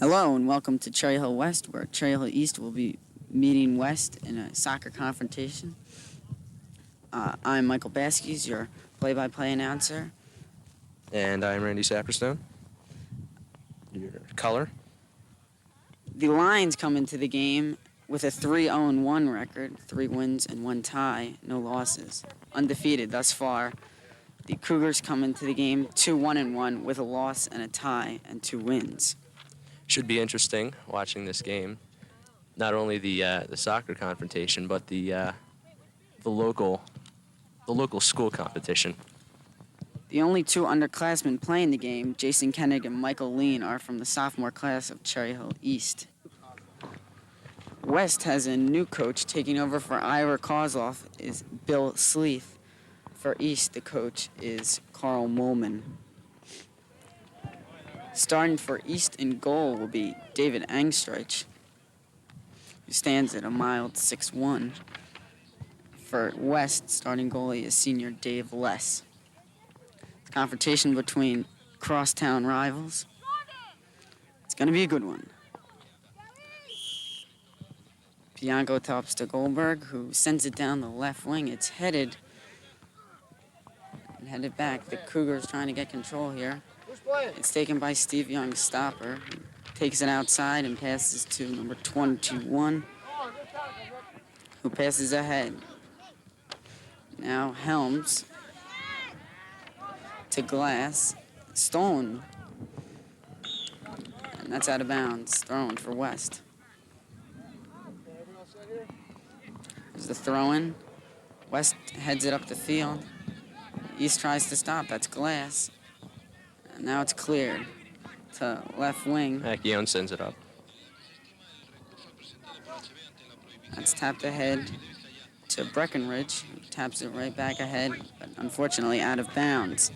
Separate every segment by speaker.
Speaker 1: Hello and welcome to Cherry Hill West, where Cherry Hill East will be meeting West in a soccer confrontation. I'm Michael Baskis, your play-by-play announcer.
Speaker 2: And I'm Randy Saperstone. Your color?
Speaker 1: The Lions come into the game with a 3-0-1 record, 3 wins and 1 tie, no losses, undefeated thus far. The Cougars come into the game 2-1-1 with a loss and a tie and 2 wins.
Speaker 2: Should be interesting watching this game. Not only the soccer confrontation, but the local school competition.
Speaker 1: The only 2 underclassmen playing the game, Jason Koenig and Michael Lean, are from the sophomore class of Cherry Hill East. West has a new coach. Taking over for Ira Kozloff is Bill Sleeth. For East, the coach is Carl Molman. Starting for East in goal will be David Angstreich, who stands at a mild 6'1". For West, starting goalie is senior Dave Less. The confrontation between crosstown rivals. It's going to be a good one. Bianco tops to Goldberg, who sends it down the left wing. It's headed back. The Cougars trying to get control here. It's taken by Steve Young's stopper, who takes it outside and passes to number 21, who passes ahead. Now Helms to Glass, stolen, and that's out of bounds, thrown for West. There's the throw-in. West heads it up the field. East tries to stop. That's Glass. And now it's cleared to left wing.
Speaker 2: Akion sends it up.
Speaker 1: That's tapped ahead to Breckenridge, who taps it right back ahead, but unfortunately out of bounds.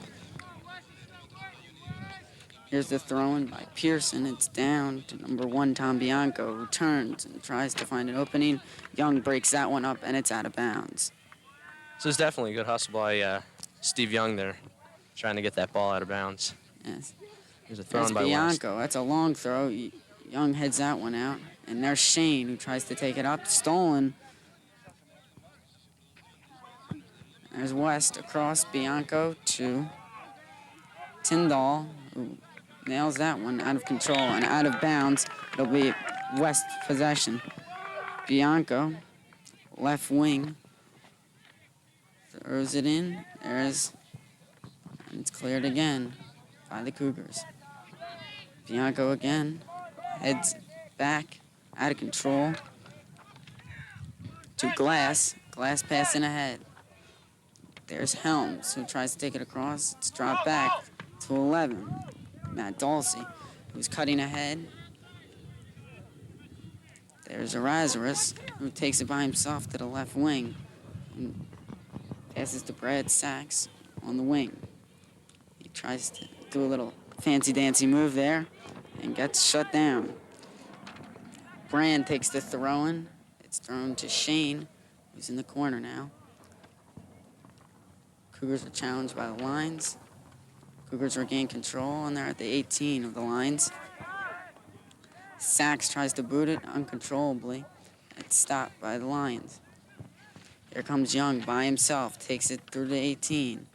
Speaker 1: Here's the throw-in by Pearson. It's down to number 1, Tom Bianco, who turns and tries to find an opening. Young breaks that one up, and it's out of bounds.
Speaker 2: So it's definitely a good hustle by Steve Young there, trying to get that ball out of bounds.
Speaker 1: Yes.
Speaker 2: There's a throw by
Speaker 1: Bianco.
Speaker 2: West.
Speaker 1: That's a long throw. Young heads that one out. And there's Shane, who tries to take it up. Stolen. There's West across Bianco to Tyndall, who nails that one out of control and out of bounds. It'll be West possession. Bianco, left wing, throws it in. And it's cleared again by the Cougars. Bianco again, heads back, out of control, to Glass. Glass passing ahead. There's Helms, who tries to take it across. It's dropped back to 11. Matt Dulcie, who's cutting ahead. There's Erasmus, who takes it by himself to the left wing and passes to Brad Sachs on the wing. He tries to do a little fancy-dancy move there and gets shut down. Brand takes the throw-in. It's thrown to Shane, who's in the corner now. Cougars are challenged by the Lions. Cougars regain control, and they're at the 18 of the Lions. Sachs tries to boot it uncontrollably. It's stopped by the Lions. Here comes Young by himself, takes it through the 18.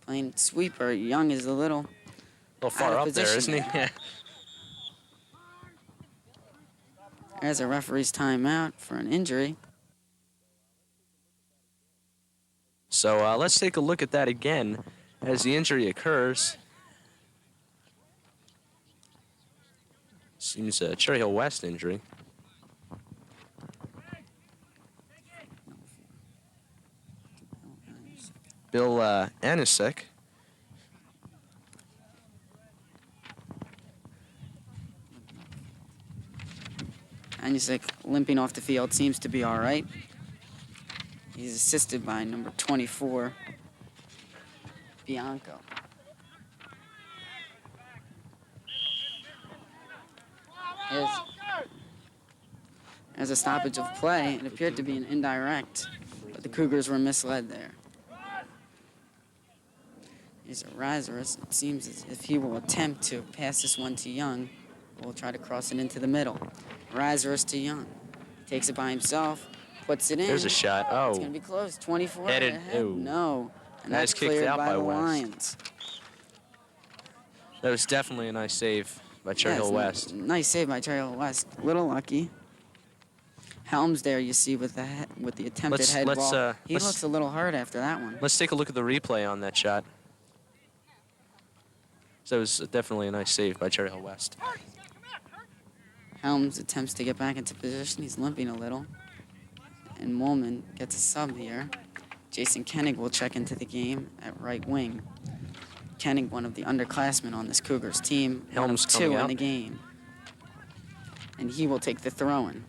Speaker 1: Playing sweeper. Young is a little
Speaker 2: far up there, isn't he? Yeah.
Speaker 1: There's a referee's timeout for an injury.
Speaker 2: So let's take a look at that again as the injury occurs. Seems a Cherry Hill West injury. Bill Anisek.
Speaker 1: Anisek limping off the field, seems to be all right. He's assisted by number 24, Bianco. As a stoppage of play, it appeared to be an indirect, but the Cougars were misled there. Here's Erasmus. It seems as if he will attempt to pass this one to Young. will try to cross it into the middle. Lazarus to Young. Takes it by himself, puts it in.
Speaker 2: There's a shot.
Speaker 1: It's
Speaker 2: Oh,
Speaker 1: going to be close. 24
Speaker 2: headed.
Speaker 1: ahead.
Speaker 2: Ooh.
Speaker 1: No. And
Speaker 2: That
Speaker 1: that's
Speaker 2: is kicked
Speaker 1: cleared
Speaker 2: out
Speaker 1: by
Speaker 2: by
Speaker 1: the
Speaker 2: West.
Speaker 1: Lions.
Speaker 2: That was definitely a nice save by Cherry
Speaker 1: Yes,
Speaker 2: Hill West.
Speaker 1: Nice save by Cherry Hill West. Little lucky. Helms there, you see, with the attempted head ball. He looks a little hurt after that one.
Speaker 2: Let's take a look at the replay on that shot. So it was definitely a nice save by Cherry Hill West.
Speaker 1: Helms attempts to get back into position. He's limping a little. And Molman gets a sub here. Jason Koenig will check into the game at right wing. Koenig, one of the underclassmen on this Cougars team.
Speaker 2: Helms
Speaker 1: two
Speaker 2: coming
Speaker 1: in
Speaker 2: out.
Speaker 1: the game. And he will take the throw-in.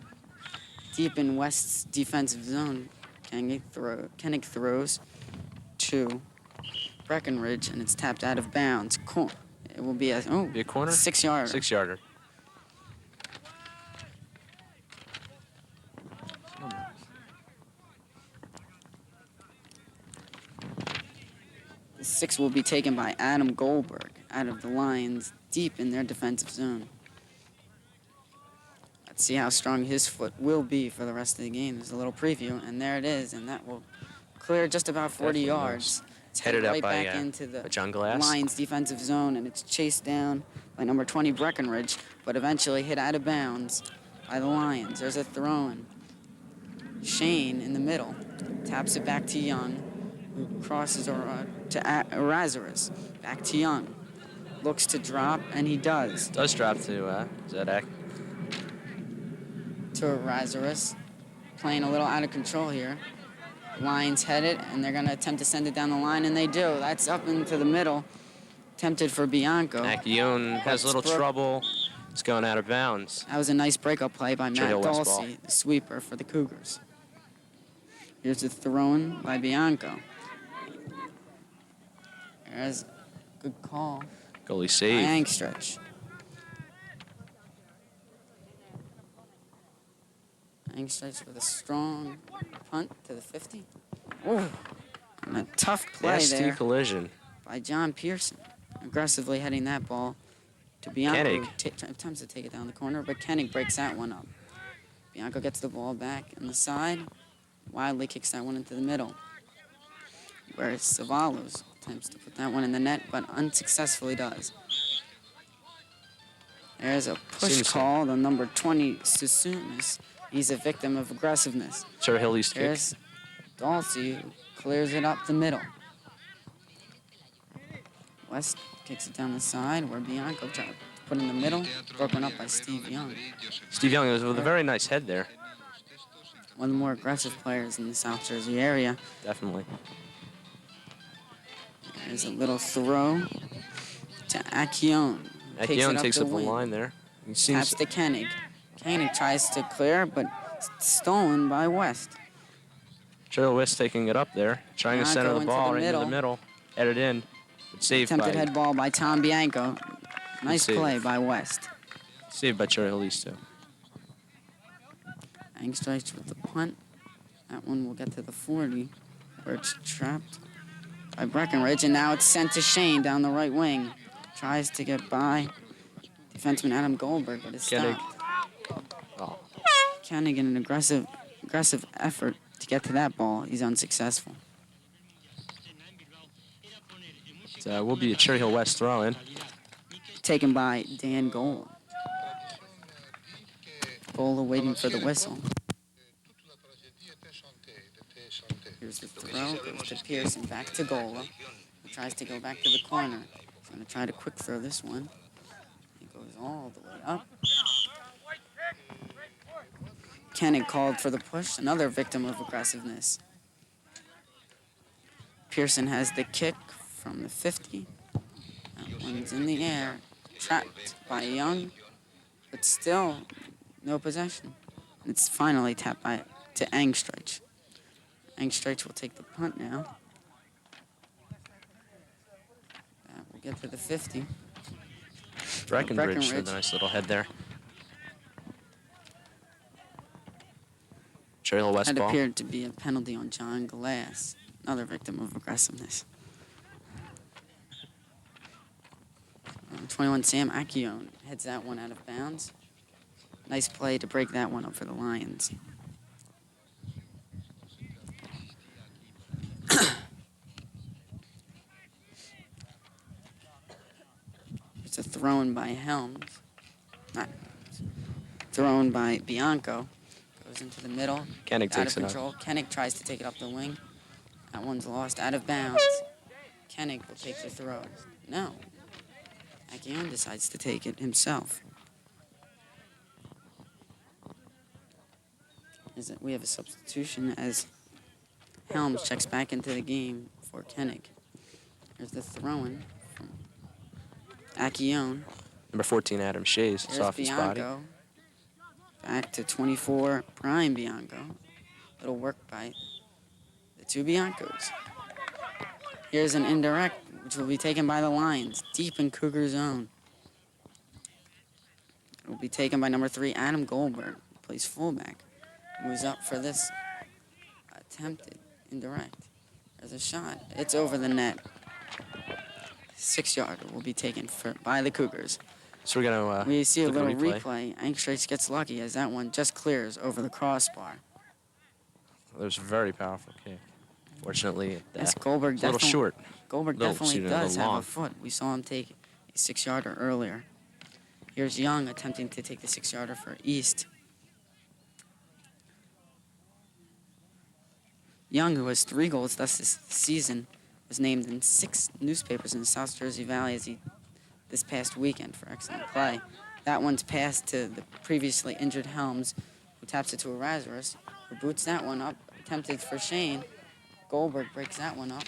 Speaker 1: Deep in West's defensive zone, Koenig throws to Breckenridge, and it's tapped out of bounds. It will be a
Speaker 2: corner?
Speaker 1: 6-yarder.
Speaker 2: 6-yarder.
Speaker 1: The 6 will be taken by Adam Goldberg out of the Lions deep in their defensive zone. Let's see how strong his foot will be for the rest of the game. There's a little preview, and there it is, and that will clear just about 40
Speaker 2: Definitely
Speaker 1: yards.
Speaker 2: nice.
Speaker 1: It's
Speaker 2: Headed
Speaker 1: headed
Speaker 2: up
Speaker 1: right
Speaker 2: by,
Speaker 1: back into the
Speaker 2: John Glass.
Speaker 1: Lions defensive zone, and it's chased down by number 20 Breckenridge, but eventually hit out of bounds by the Lions. There's a throw-in. Shane in the middle taps it back to Young, who crosses to Erasmus. Back to Young. Looks to drop, and he does.
Speaker 2: Does drop to Zedek.
Speaker 1: To Erasmus. Playing a little out of control here. Lions head it, and they're going to attempt to send it down the line, and they do. That's up into the middle. Tempted for Bianco.
Speaker 2: Accione has a little trouble. It's going out of bounds.
Speaker 1: That was a nice breakup play by
Speaker 2: Cherry Hill
Speaker 1: Matt
Speaker 2: West ball.
Speaker 1: Dulce, the sweeper for the Cougars. Here's the throw-in by Bianco. There's a good call
Speaker 2: Goalie
Speaker 1: by
Speaker 2: save.
Speaker 1: Angstretch. Angstretch with a strong punt to the 50. Ooh, and a tough play
Speaker 2: Nasty
Speaker 1: there
Speaker 2: collision.
Speaker 1: by John Pearson. Aggressively heading that ball to Bianco.
Speaker 2: Koenig.
Speaker 1: Attempts to take it down the corner, but Koenig breaks that one up. Bianco gets the ball back on the side. Wildly kicks that one into the middle. Whereas Savalos attempts to put that one in the net, but unsuccessfully does. There's a push
Speaker 2: Simpson.
Speaker 1: call on number 20, Susumis. He's a victim of aggressiveness.
Speaker 2: Cherry Hill East kick.
Speaker 1: There's Dulce, who clears it up the middle. West kicks it down the side, where Bianco tried to put in the middle, broken up by Steve Young.
Speaker 2: Steve Young was with a very nice head there.
Speaker 1: One of the more aggressive players in the South Jersey area.
Speaker 2: Definitely.
Speaker 1: There's a little throw to Accione.
Speaker 2: Accione takes
Speaker 1: the
Speaker 2: up the
Speaker 1: wing.
Speaker 2: line there. He
Speaker 1: Taps
Speaker 2: seems
Speaker 1: to Koenig. Koenig tries to clear, but stolen by West.
Speaker 2: Cherry Hill West taking it up there, trying to
Speaker 1: Bianco
Speaker 2: center the
Speaker 1: into
Speaker 2: ball
Speaker 1: the
Speaker 2: right into the
Speaker 1: middle.
Speaker 2: middle. Headed in. But saved
Speaker 1: Attempted
Speaker 2: by,
Speaker 1: head ball by Tom Bianco. Nice
Speaker 2: save.
Speaker 1: play by West.
Speaker 2: saved by Cherry Hill East too.
Speaker 1: Angstreich with the punt. That one will get to the 40, where it's trapped by Breckenridge, and now it's sent to Shane down the right wing. Tries to get by defenseman Adam Goldberg, but it's
Speaker 2: Koenig.
Speaker 1: stopped.
Speaker 2: Oh.
Speaker 1: Koenig in an aggressive effort to get to that ball. He's unsuccessful.
Speaker 2: It will be a Cherry Hill West throw-in.
Speaker 1: Taken by Dan Gola. Gola waiting for the whistle. Here's the throw, goes to Pearson, back to Gola. He tries to go back to the corner. He's going to try to quick throw this one. He goes all the way up. Koenig called for the push, another victim of aggressiveness. Pearson has the kick from the 50. That one's in the air, trapped by Young, but still no possession. It's finally tapped to Angstreich. Angstreich will take the punt now. That will get to the 50.
Speaker 2: Breckenridge with a nice little head there. Cherry Hill West
Speaker 1: That
Speaker 2: ball.
Speaker 1: appeared to be a penalty on John Glass, another victim of aggressiveness. 21 Sam Akion heads that one out of bounds. Nice play to break that one up for the Lions. It's a thrown by Helms. Not thrown by Bianco. Goes into the middle.
Speaker 2: Koenig
Speaker 1: Out
Speaker 2: takes
Speaker 1: of
Speaker 2: it up.
Speaker 1: control. Koenig tries to take it up the wing. That one's lost out of bounds. Koenig will take the throw. No. Akion decides to take it himself. We have a substitution as Helms checks back into the game for Koenig. There's the throw-in from Akion.
Speaker 2: Number 14, Adam Shays. It's
Speaker 1: There's
Speaker 2: off his body.
Speaker 1: Bianco. Back to 24, Brian Bianco. Little work by the two Biancos. Here's an indirect, which will be taken by the Lions, deep in Cougar zone. It will be taken by number 3, Adam Goldberg, who plays fullback. Moves up for this attempted indirect. There's a shot. It's over the net. 6-yarder will be taken by the Cougars.
Speaker 2: So we're going to
Speaker 1: We see a
Speaker 2: look at
Speaker 1: little replay. Anxtrace gets lucky as that one just clears over the crossbar.
Speaker 2: There's a very powerful kick. Fortunately,
Speaker 1: Yes, Goldberg
Speaker 2: it's a little short.
Speaker 1: Goldberg
Speaker 2: Little,
Speaker 1: definitely
Speaker 2: excuse me, a
Speaker 1: does
Speaker 2: little
Speaker 1: have
Speaker 2: long.
Speaker 1: a foot. We saw him take a 6-yarder earlier. Here's Young attempting to take the 6-yarder for East. Young, who has 3 goals thus this season, was named in 6 newspapers in the South Jersey Valley this past weekend for excellent play. That one's passed to the previously injured Helms, who taps it to Erasmus, who boots that one up, attempted for Shane. Goldberg breaks that one up.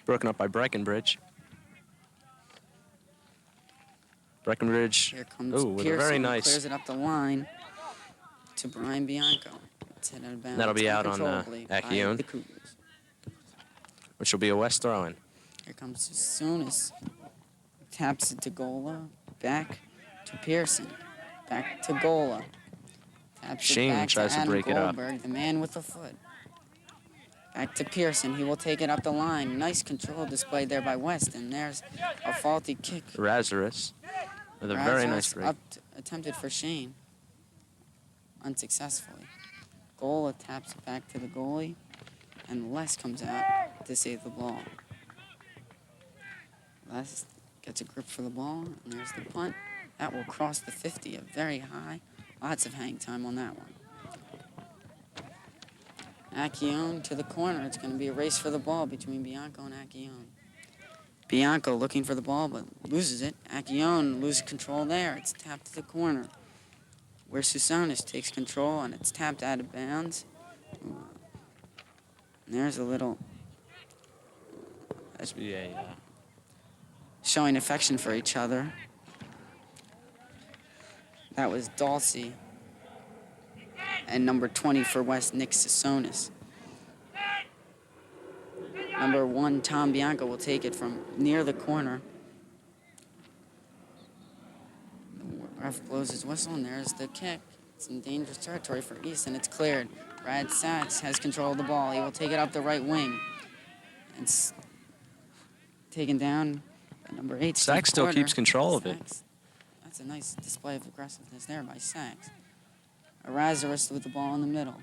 Speaker 2: Broken up by Breckenbridge. Breckenbridge,
Speaker 1: Here comes
Speaker 2: with a
Speaker 1: Pearson,
Speaker 2: very nice.
Speaker 1: clears it up the line to Brian Bianco. It's hit out of bounds.
Speaker 2: That'll be out on
Speaker 1: uncontrollably by
Speaker 2: Akion.
Speaker 1: the Cougars.
Speaker 2: Which will be a West throw-in.
Speaker 1: Here comes Sonis. Taps it to Gola. Back to Pearson. Back to Gola. Taps
Speaker 2: Shane
Speaker 1: it back
Speaker 2: tries to
Speaker 1: Adam
Speaker 2: break it up.
Speaker 1: Goldberg, the man with the foot. Back to Pearson. He will take it up the line. Nice control displayed there by Weston. There's a faulty kick.
Speaker 2: Lazarus with a very nice
Speaker 1: Lazarus
Speaker 2: break.
Speaker 1: attempted for Shane. Unsuccessfully. Gola taps it back to the goalie. And Les comes out to save the ball. Les gets a grip for the ball. And there's the punt. That will cross the 50, a very high. Lots of hang time on that one. Akion to the corner. It's going to be a race for the ball between Bianco and Akion. Bianco looking for the ball, but loses it. Akion loses control there. It's tapped to the corner, where Susanis takes control, and it's tapped out of bounds. And there's a little showing affection for each other. That was Dulcie. And number 20 for West, Nick Sasonis. Number 1, Tom Bianco, will take it from near the corner. The ref blows his whistle, and there's the kick. It's in dangerous territory for East, and it's cleared. Brad Sachs has control of the ball. He will take it up the right wing. It's taken down by number 8, Steve
Speaker 2: Sachs still
Speaker 1: Porter.
Speaker 2: keeps control of it.
Speaker 1: Sachs. That's a nice display of aggressiveness there by Sachs. Erasmus with the ball in the middle.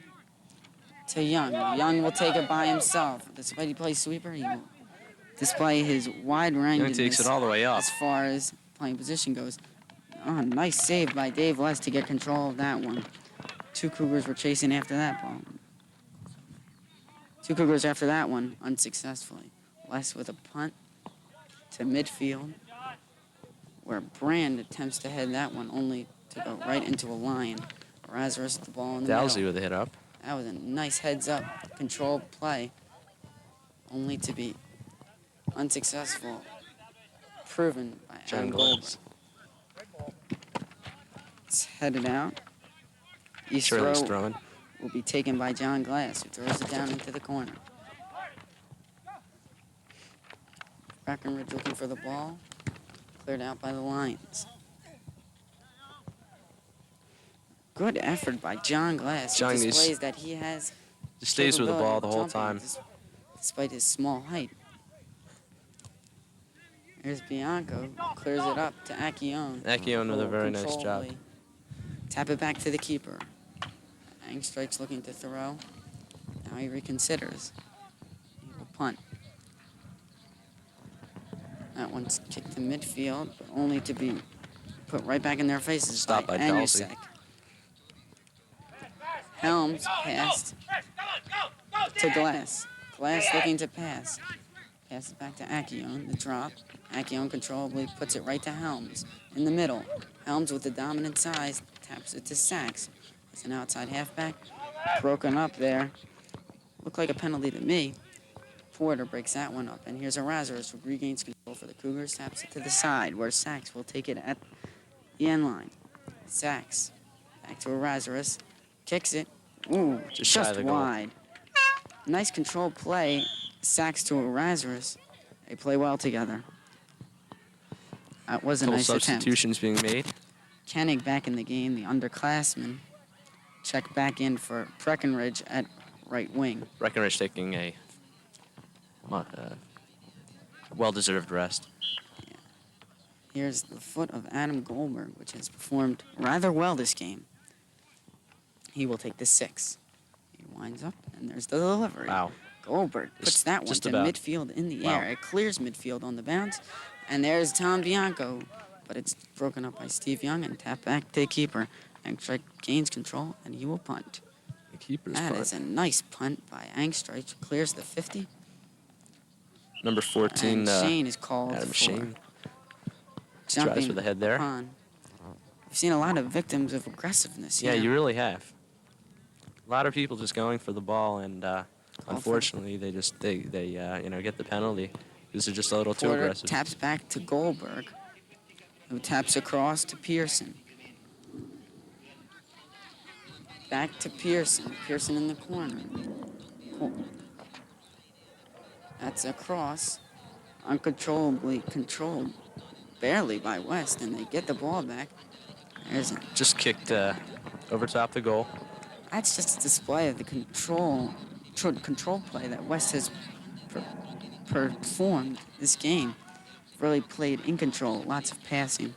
Speaker 1: To Young. Young will take it by himself. Despite he plays sweeper, he will display his wide-rankedness
Speaker 2: Young takes it all the way up.
Speaker 1: as far as playing position goes. Oh, nice save by Dave Les to get control of that one. 2 Cougars were chasing after that ball. 2 Cougars after that one, unsuccessfully. Les with a punt to midfield, where Brand attempts to head that one, only to go right into a line. Erasmus with the ball in the
Speaker 2: Dalsey
Speaker 1: middle.
Speaker 2: with a hit up.
Speaker 1: That was a nice heads-up, controlled play, only to be unsuccessful, proven by Adam Goldberg. It's headed out. East
Speaker 2: Shirley's
Speaker 1: throw
Speaker 2: throwing.
Speaker 1: will be taken by John Glass, who throws it down into the corner. Breckenridge looking for the ball, cleared out by the Lions. Good effort by John Glass.
Speaker 2: John
Speaker 1: He displays that he has
Speaker 2: Just stays with the ball
Speaker 1: capability
Speaker 2: the
Speaker 1: of
Speaker 2: whole
Speaker 1: jumping
Speaker 2: time.
Speaker 1: despite his small height. Here's Bianco, clears it up to Accione.
Speaker 2: Accione with a very nice job.
Speaker 1: Controllably. Tap it back to the keeper. Angstreich looking to throw. Now he reconsiders. He will punt. That one's kicked to midfield, but only to be put right back in their faces
Speaker 2: Stopped by
Speaker 1: Anusek. Helms passed to Glass. Glass looking to pass. Passes back to Accione, the drop. Accione controllably puts it right to Helms in the middle. Helms with the dominant size taps it to Sachs. It's an outside halfback. Broken up there. Looked like a penalty to me. Porter breaks that one up. And here's Erasmus who regains control for the Cougars. Taps it to the side where Sachs will take it at the end line. Sachs back to Erasmus. Kicks it. Ooh, just wide. Nice controlled play. Sachs to Erasmus. They play well together. That was a nice
Speaker 2: substitutions
Speaker 1: attempt.
Speaker 2: being made.
Speaker 1: Koenig back in the game, the underclassman. Check back in for Breckenridge at right wing.
Speaker 2: Breckenridge taking a well-deserved rest.
Speaker 1: Yeah. Here's the foot of Adam Goldberg, which has performed rather well this game. He will take the 6. He winds up, and there's the delivery.
Speaker 2: Wow.
Speaker 1: Goldberg puts that one to midfield in the air. It clears midfield on the bounce. And there's Tom Bianco. But it's broken up by Steve Young and tapped back to the keeper. Angstreich gains control, and he will punt.
Speaker 2: The keeper's
Speaker 1: That
Speaker 2: punt.
Speaker 1: is a nice punt by Angstreich. Clears the 50.
Speaker 2: Number 14,
Speaker 1: And Shane is called
Speaker 2: Adam
Speaker 1: for
Speaker 2: Shane.
Speaker 1: jumping
Speaker 2: Tries for the head there.
Speaker 1: upon. We've seen a lot of victims of aggressiveness
Speaker 2: Yeah,
Speaker 1: here.
Speaker 2: you really have. A lot of people just going for the ball, and unfortunately, they get the penalty because they're just a little too
Speaker 1: Porter
Speaker 2: aggressive.
Speaker 1: taps back to Goldberg, who taps across to Pearson. Back to Pearson. Pearson in the corner. That's a cross. Uncontrollably controlled. Barely by West, and they get the ball back. There's a,
Speaker 2: Just kicked over top the goal.
Speaker 1: that's just a display of the control play that West has performed this game. Really played in control, lots of passing.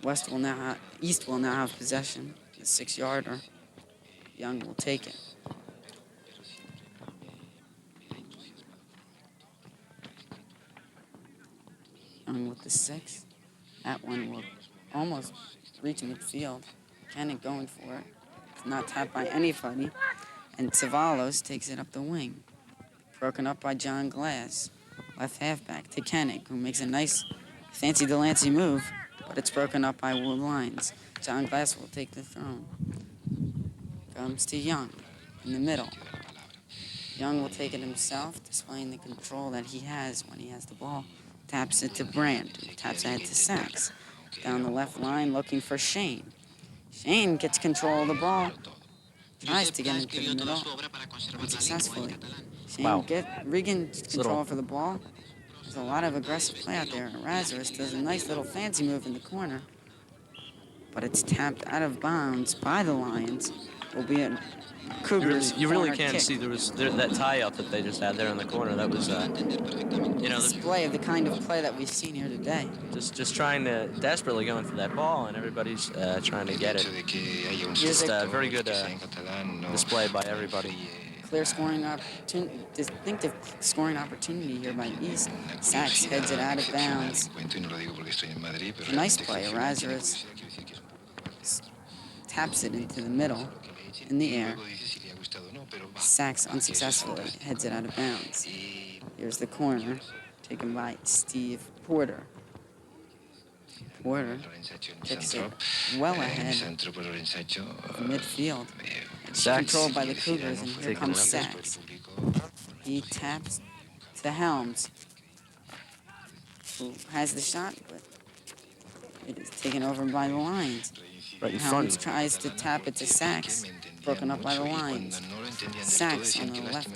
Speaker 1: East will now have possession. The 6-yarder. Young will take it. Young with the 6. That one will almost reach midfield. Koenig going for it. It's not tapped by anybody. And Tsavalos takes it up the wing. Broken up by John Glass. Left halfback to Koenig, who makes a nice fancy Delancey move, but it's broken up by Wood Lines. John Glass will take the throw. Comes to Young in the middle. Young will take it himself, displaying the control that he has when he has the ball. Taps it to Brandt, who taps ahead to Sachs. Down the left line, looking for Shane. Shane gets control of the ball. Tries to get into the middle, unsuccessfully. Shane regains control for the ball. There's a lot of aggressive play out there. Erasmus does a nice little fancy move in the corner, but it's tapped out of bounds by the Lions. Will be a Cougars.
Speaker 2: You really can
Speaker 1: kick.
Speaker 2: see that tie-up that they just had there in the corner. That was,
Speaker 1: display of the kind of play that we've seen here today.
Speaker 2: Just trying to desperately going for that ball, and everybody's trying to get it. Just a very good display by everybody.
Speaker 1: Clear scoring opportunity, distinctive scoring opportunity here by East. Sachs heads it out of bounds. Nice play. Erasmus taps it into the middle, in the air. Sachs unsuccessfully heads it out of bounds. Here's the corner, taken by Steve Porter. Porter kicks it well ahead of midfield. It's controlled by the Cougars, and here comes Sachs. He taps to Helms, who has the shot, but it is taken over by the Lions.
Speaker 2: Right in
Speaker 1: Helms
Speaker 2: front.
Speaker 1: tries to tap it to Sachs, broken up by the Lions. Sachs on the left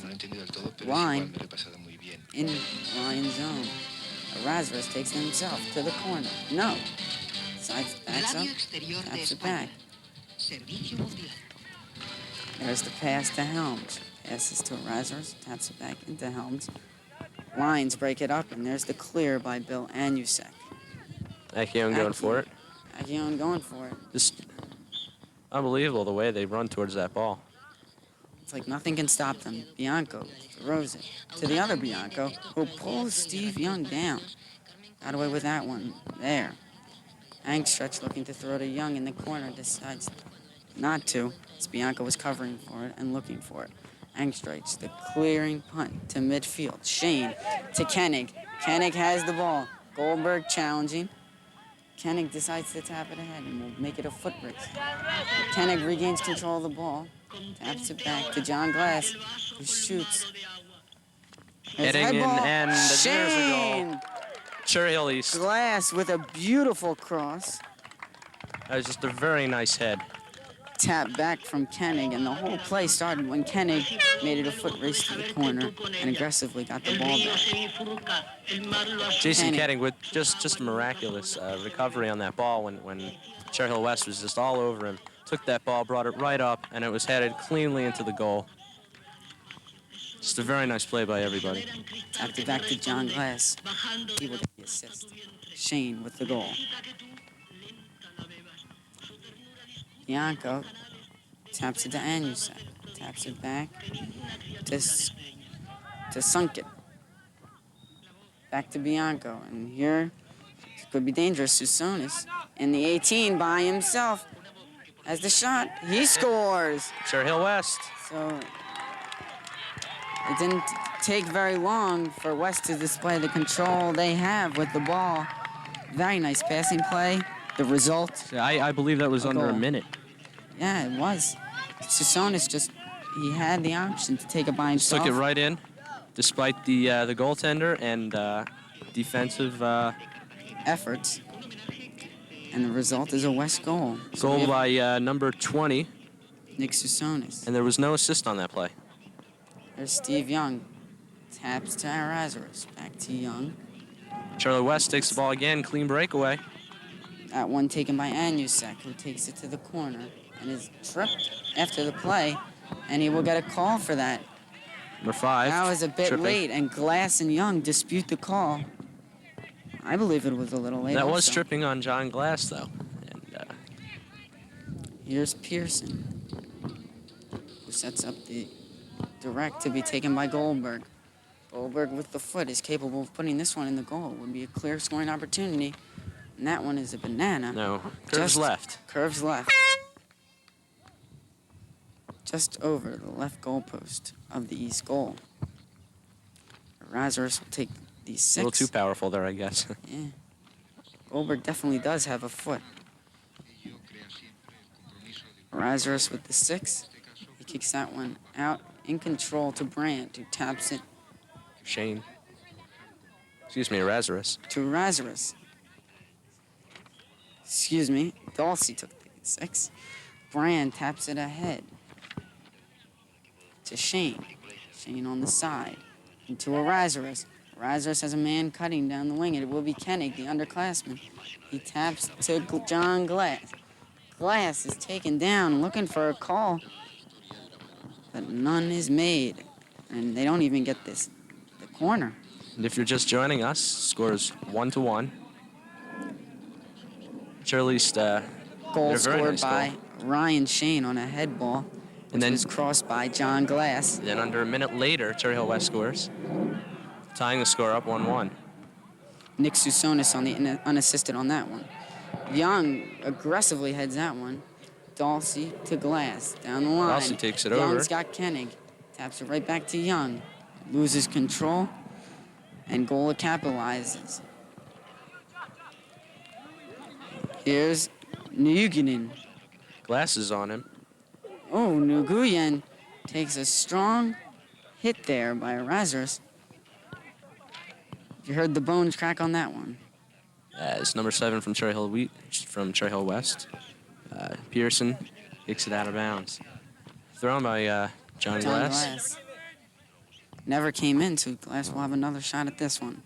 Speaker 1: line, in Lion zone. Erasmus takes it himself to the corner. No. Backs up, taps it back. There's the pass to Helms. Passes to Erasmus, taps it back into Helms. Lions break it up, and there's the clear by Bill Anusek.
Speaker 2: Akion going for it.
Speaker 1: Akion going for it.
Speaker 2: Just unbelievable the way they run towards that ball.
Speaker 1: It's like nothing can stop them. Bianco throws it to the other Bianco, who pulls Steve Young down. Got away with that one. There. Angstretch looking to throw to Young in the corner, decides not to, as Bianco was covering for it and looking for it. Angstretch, the clearing punt to midfield. Shane to Koenig. Koenig has the ball. Goldberg challenging. Koenig decides to tap it ahead and will make it a foot race. Koenig regains control of the ball, taps it back to John Glass, who shoots. There's a
Speaker 2: Heading
Speaker 1: head
Speaker 2: in,
Speaker 1: ball.
Speaker 2: and there's a
Speaker 1: Shane
Speaker 2: goal. Cherry Hill East.
Speaker 1: Glass with a beautiful cross.
Speaker 2: That was just a very nice head.
Speaker 1: Tap back from Koenig, and the whole play started when Koenig made it a foot race to the corner and aggressively got the ball back.
Speaker 2: Jason Koenig with just a miraculous recovery on that ball when Cherry Hill West was just all over him. Took that ball, brought it right up, and it was headed cleanly into the goal. Just a very nice play by everybody.
Speaker 1: Tapped it back to John Glass. He will get the assist. Shane with the goal. Bianco taps it to Anusek. Taps it back to Sunkit. Back to Bianco. And here it could be dangerous. Susonis in the 18 by himself. As the shot, he scores.
Speaker 2: Cherry Hill West.
Speaker 1: So it didn't take very long for West to display the control they have with the ball. Very nice passing play. The result.
Speaker 2: I believe that was under a
Speaker 1: goal.
Speaker 2: minute.
Speaker 1: Yeah, it was. Susonis he had the option to take it by
Speaker 2: Just
Speaker 1: himself.
Speaker 2: took it right in, despite the goaltender and defensive
Speaker 1: efforts. And the result is a West goal.
Speaker 2: Goal by number 20.
Speaker 1: Nick Susonis.
Speaker 2: And there was no assist on that play.
Speaker 1: There's Steve Young. Taps to Erasmus. Back to Young.
Speaker 2: Charlie West takes the ball again. Clean breakaway.
Speaker 1: That one taken by Anusek, who takes it to the corner and is tripped after the play. And he will get a call for that.
Speaker 2: Number 5.
Speaker 1: That was a bit
Speaker 2: tripping.
Speaker 1: late, and Glass and Young dispute the call. I believe it was a little late.
Speaker 2: That was
Speaker 1: also.
Speaker 2: tripping on John Glass, though. And
Speaker 1: here's Pearson, who sets up the direct to be taken by Goldberg. Goldberg with the foot is capable of putting this one in the goal. It would be a clear scoring opportunity. And that one is a banana.
Speaker 2: no, curves left.
Speaker 1: Curves left. Just over the left goalpost of the East goal. Razorus will take these 6.
Speaker 2: A little too powerful there, I guess.
Speaker 1: Yeah. Goldberg definitely does have a foot. Razorus with the 6. He kicks that one out in control to Brandt, who taps it
Speaker 2: Shane. Excuse me, Razorus.
Speaker 1: to Razorus. Excuse me, Dulcie took the 6. Brand taps it ahead to Shane. Shane on the side. Into Razorus. Razorus has a man cutting down the wing. It will be Koenig, the underclassman. He taps to John Glass. Glass is taken down, looking for a call. But none is made. And they don't even get the corner.
Speaker 2: And if you're just joining us, scores 1-1. Charlie's
Speaker 1: Goal
Speaker 2: very
Speaker 1: scored
Speaker 2: nice
Speaker 1: by
Speaker 2: goal.
Speaker 1: Ryan Shane on a head ball, which
Speaker 2: And then-
Speaker 1: was crossed by John Glass.
Speaker 2: Then under a minute later, Cherry Hill West scores, tying the score up 1-1.
Speaker 1: Nick Susonis on the unassisted on that one. Young aggressively heads that one. Dulcie to Glass down the line.
Speaker 2: Dulcie takes it
Speaker 1: Young's
Speaker 2: over.
Speaker 1: got Koenig. Taps it right back to Young. Loses control. And Gola capitalizes. Here's Nguyen.
Speaker 2: Glass is on him.
Speaker 1: Oh, Nguyen takes a strong hit there by Razorus. You heard the bones crack on that one.
Speaker 2: It's number 7 from Cherry Hill West. Pearson kicks it out of bounds. Thrown by John Glass.
Speaker 1: Never came in, so Glass will have another shot at this one.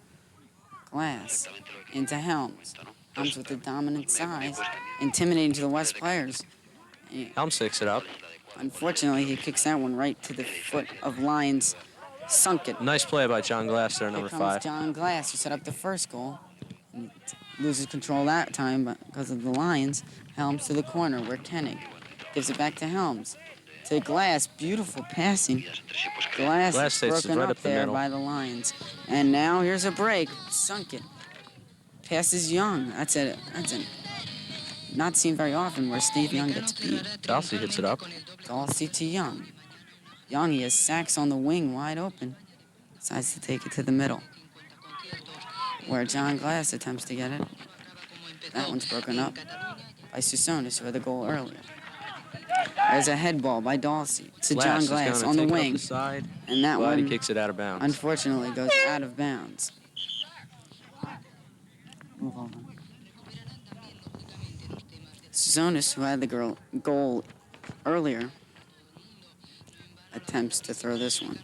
Speaker 1: Glass into Helms. Helms with the dominant size, intimidating to the West players.
Speaker 2: Helms picks it up.
Speaker 1: Unfortunately, he kicks that one right to the foot of Lyons Sunk it.
Speaker 2: Nice play by John Glass there,
Speaker 1: Here
Speaker 2: number
Speaker 1: comes
Speaker 2: 5.
Speaker 1: John Glass, who set up the first goal. And loses control that time because of the Lions. Helms to the corner where Koenig gives it back to Helms. To Glass, beautiful passing. Glass is
Speaker 2: Glass takes it
Speaker 1: broken
Speaker 2: right
Speaker 1: up
Speaker 2: up the
Speaker 1: there
Speaker 2: middle.
Speaker 1: by the Lions. And now here's a break. Sunk it. Passes Young. That's it. Not seen very often where Steve Young gets beat.
Speaker 2: Delsey hits it up.
Speaker 1: Delsey to Young. Young, he has Sachs on the wing, wide open. Decides to take it to the middle, where John Glass attempts to get it. That one's broken up by Susonis, who had the goal earlier. There's a head ball by Delsey to John
Speaker 2: Glass
Speaker 1: Glass
Speaker 2: is
Speaker 1: on the
Speaker 2: take it up
Speaker 1: wing.
Speaker 2: the side,
Speaker 1: And that
Speaker 2: but he
Speaker 1: one,
Speaker 2: kicks it out of bounds.
Speaker 1: unfortunately, goes out of bounds. Move over. Susonis, who had the goal earlier, attempts to throw this one.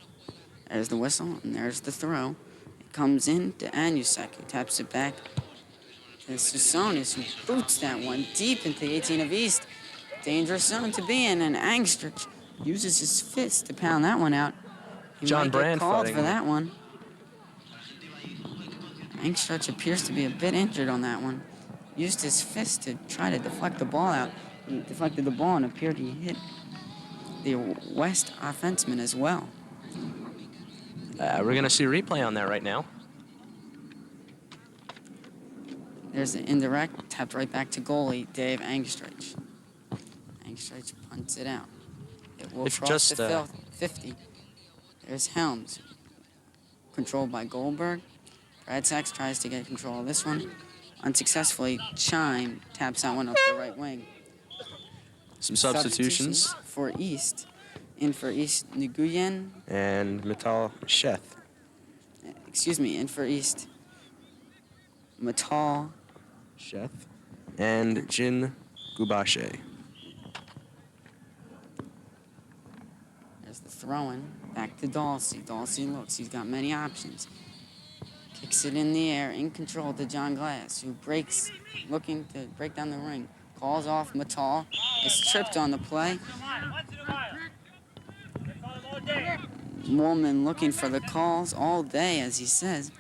Speaker 1: There's the whistle, and there's the throw. It comes in to Anusek, who taps it back to Susonis, who boots that one deep into the 18 of East. Dangerous zone to be in, and Angstridge uses his fist to pound that one out. He
Speaker 2: John
Speaker 1: might
Speaker 2: Brand
Speaker 1: get called
Speaker 2: fighting
Speaker 1: for that one. Angstridge appears to be a bit injured on that one. Used his fist to try to deflect the ball out. He deflected the ball and appeared to hit the West offenseman as well.
Speaker 2: We're going to see a replay on that right now.
Speaker 1: There's the indirect, tapped right back to goalie, Dave Angstridge. Angstridge punts it out. It will cross the 50. There's Helms, controlled by Goldberg. Brad Sachs tries to get control of this one. Unsuccessfully, Chime taps that one up the right wing.
Speaker 2: Some substitutions.
Speaker 1: For East. In for East, Nguyen.
Speaker 2: And Metal Sheth.
Speaker 1: In for East, Metal
Speaker 2: Sheth. And Jin Gubashe.
Speaker 1: There's the throw-in. Back to Delsey. Delsey looks. He's got many options. Kicks it in the air, in control to John Glass, who breaks, looking to break down the ring. Calls off Metal. Is tripped on the play. Woolman looking for the calls all day, as he says.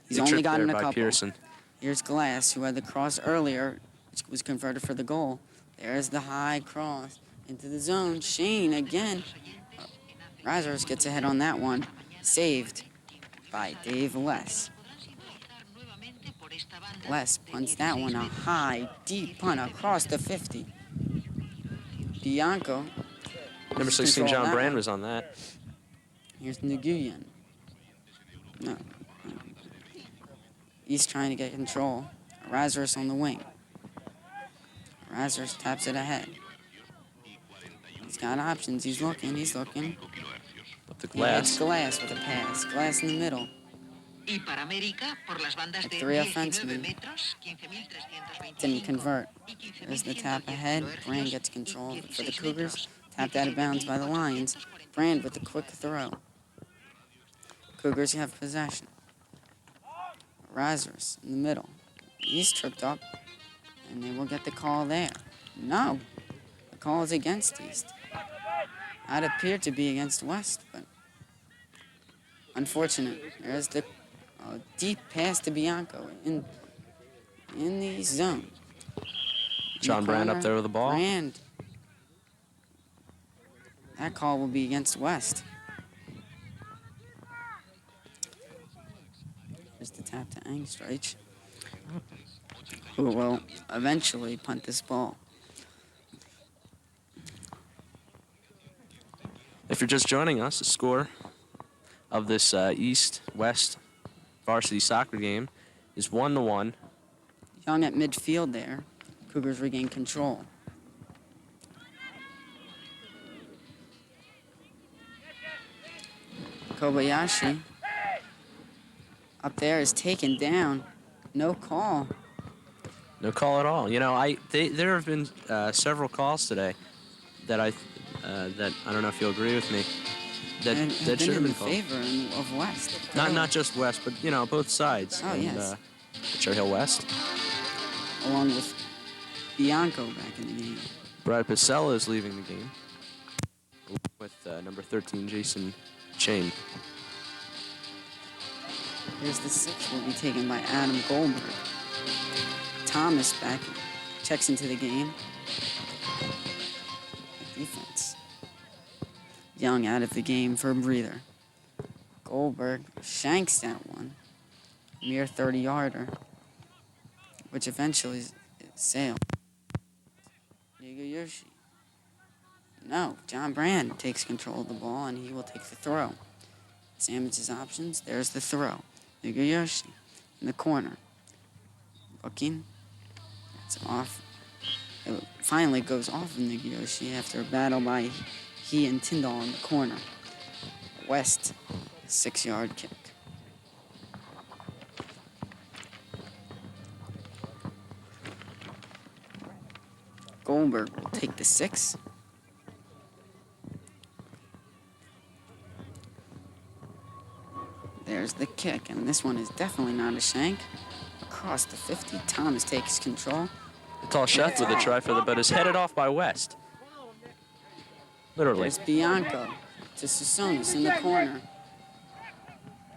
Speaker 1: He's only gotten a couple.
Speaker 2: Pearson.
Speaker 1: Here's Glass, who had the cross earlier, which was converted for the goal. There's the high cross into the zone. Shane again. Razors gets ahead on that one. Saved by Dave Less. Less punts that one a high, deep punt across the 50. Bianco.
Speaker 2: Number 16, John Brand was on that.
Speaker 1: Here's Nguyen. No. He's trying to get control. Razors on the wing. Razors taps it ahead. He's got options. He's looking.
Speaker 2: Up to Glass.
Speaker 1: It's Glass with a pass. Glass in the middle. The 3 offensemen didn't convert. There's the tap ahead. Brand gets control for the Cougars. Tapped out of bounds by the Lions. Brand with a quick throw. Cougars have possession. Razors in the middle. He's tripped up, and they will get the call there. No, the call is against East. That appeared to be against West, but unfortunate. There's the deep pass to Bianco in the zone.
Speaker 2: John Brand up there with the ball.
Speaker 1: Brand. That call will be against West. There's the tap to Angstreich, who will eventually punt this ball.
Speaker 2: If you're just joining us, the score of this East-West varsity soccer game is 1-1.
Speaker 1: Young at midfield there. Cougars regain control. Kobayashi up there is taken down. No call.
Speaker 2: No call at all. You know, there have been several calls today that I don't know if you'll agree with me. That should have been called.
Speaker 1: In favor of West.
Speaker 2: Not just West, but both sides.
Speaker 1: Oh, yes.
Speaker 2: Cherry Hill West.
Speaker 1: Along with Bianco back in the game.
Speaker 2: Brad Pacella is leaving the game with number 13, Jason Chain.
Speaker 1: Here's the 6 will be taken by Adam Goldberg. Thomas back checks into the game. Defense. Young out of the game for a breather. Goldberg shanks that one. Mere 30-yarder, which eventually sailed. Yoshi. No, John Brand takes control of the ball, and he will take the throw. Examines his options. There's the throw. Yoshi in the corner. Looking. It's off. It finally goes off of Yoshi after a battle by he and Tyndall in the corner. West, 6-yard kick. Goldberg will take the 6. There's the kick, and this one is definitely not a shank. Across the 50, Thomas takes control.
Speaker 2: The tall chef with a try for the but is headed off by West. Literally.
Speaker 1: There's Bianco to Susonis in the corner.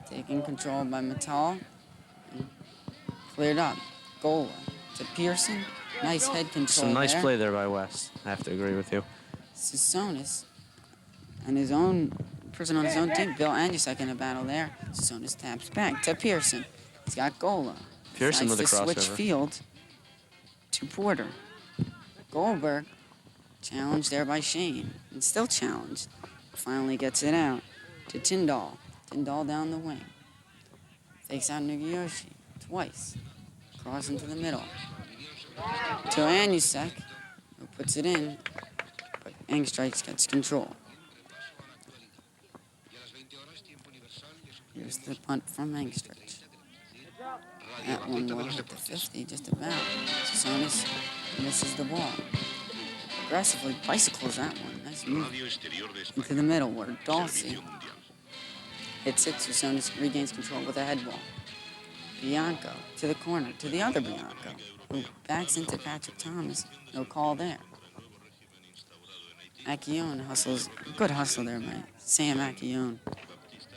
Speaker 1: Taking control by Metal. Cleared up. Gola to Pearson. Nice head control.
Speaker 2: Some nice
Speaker 1: there.
Speaker 2: play there by West. I have to agree with you.
Speaker 1: Susonis and his own person on his own team, Bill Andusek, in a battle there. Susonis taps back to Pearson. He's got Gola.
Speaker 2: Pearson with a crossover.
Speaker 1: Switch field to Porter. Goldberg challenged there by Shane, and still challenged. Finally gets it out to Tyndall. Tyndall down the wing. Takes out Nugiyoshi twice. Cross into the middle. To Andusek, who puts it in, but Angstreich gets control. Here's the punt from Angstreich. That one will hit the 50, just about. Susonis misses the ball. Aggressively bicycles that one. Nice move. Into the middle where Dawsey hits it. Susonis regains control with a head ball. Bianco to the corner, to the other Bianco, who backs into Patrick Thomas. No call there. Accione hustles. Good hustle there by Sam Accione.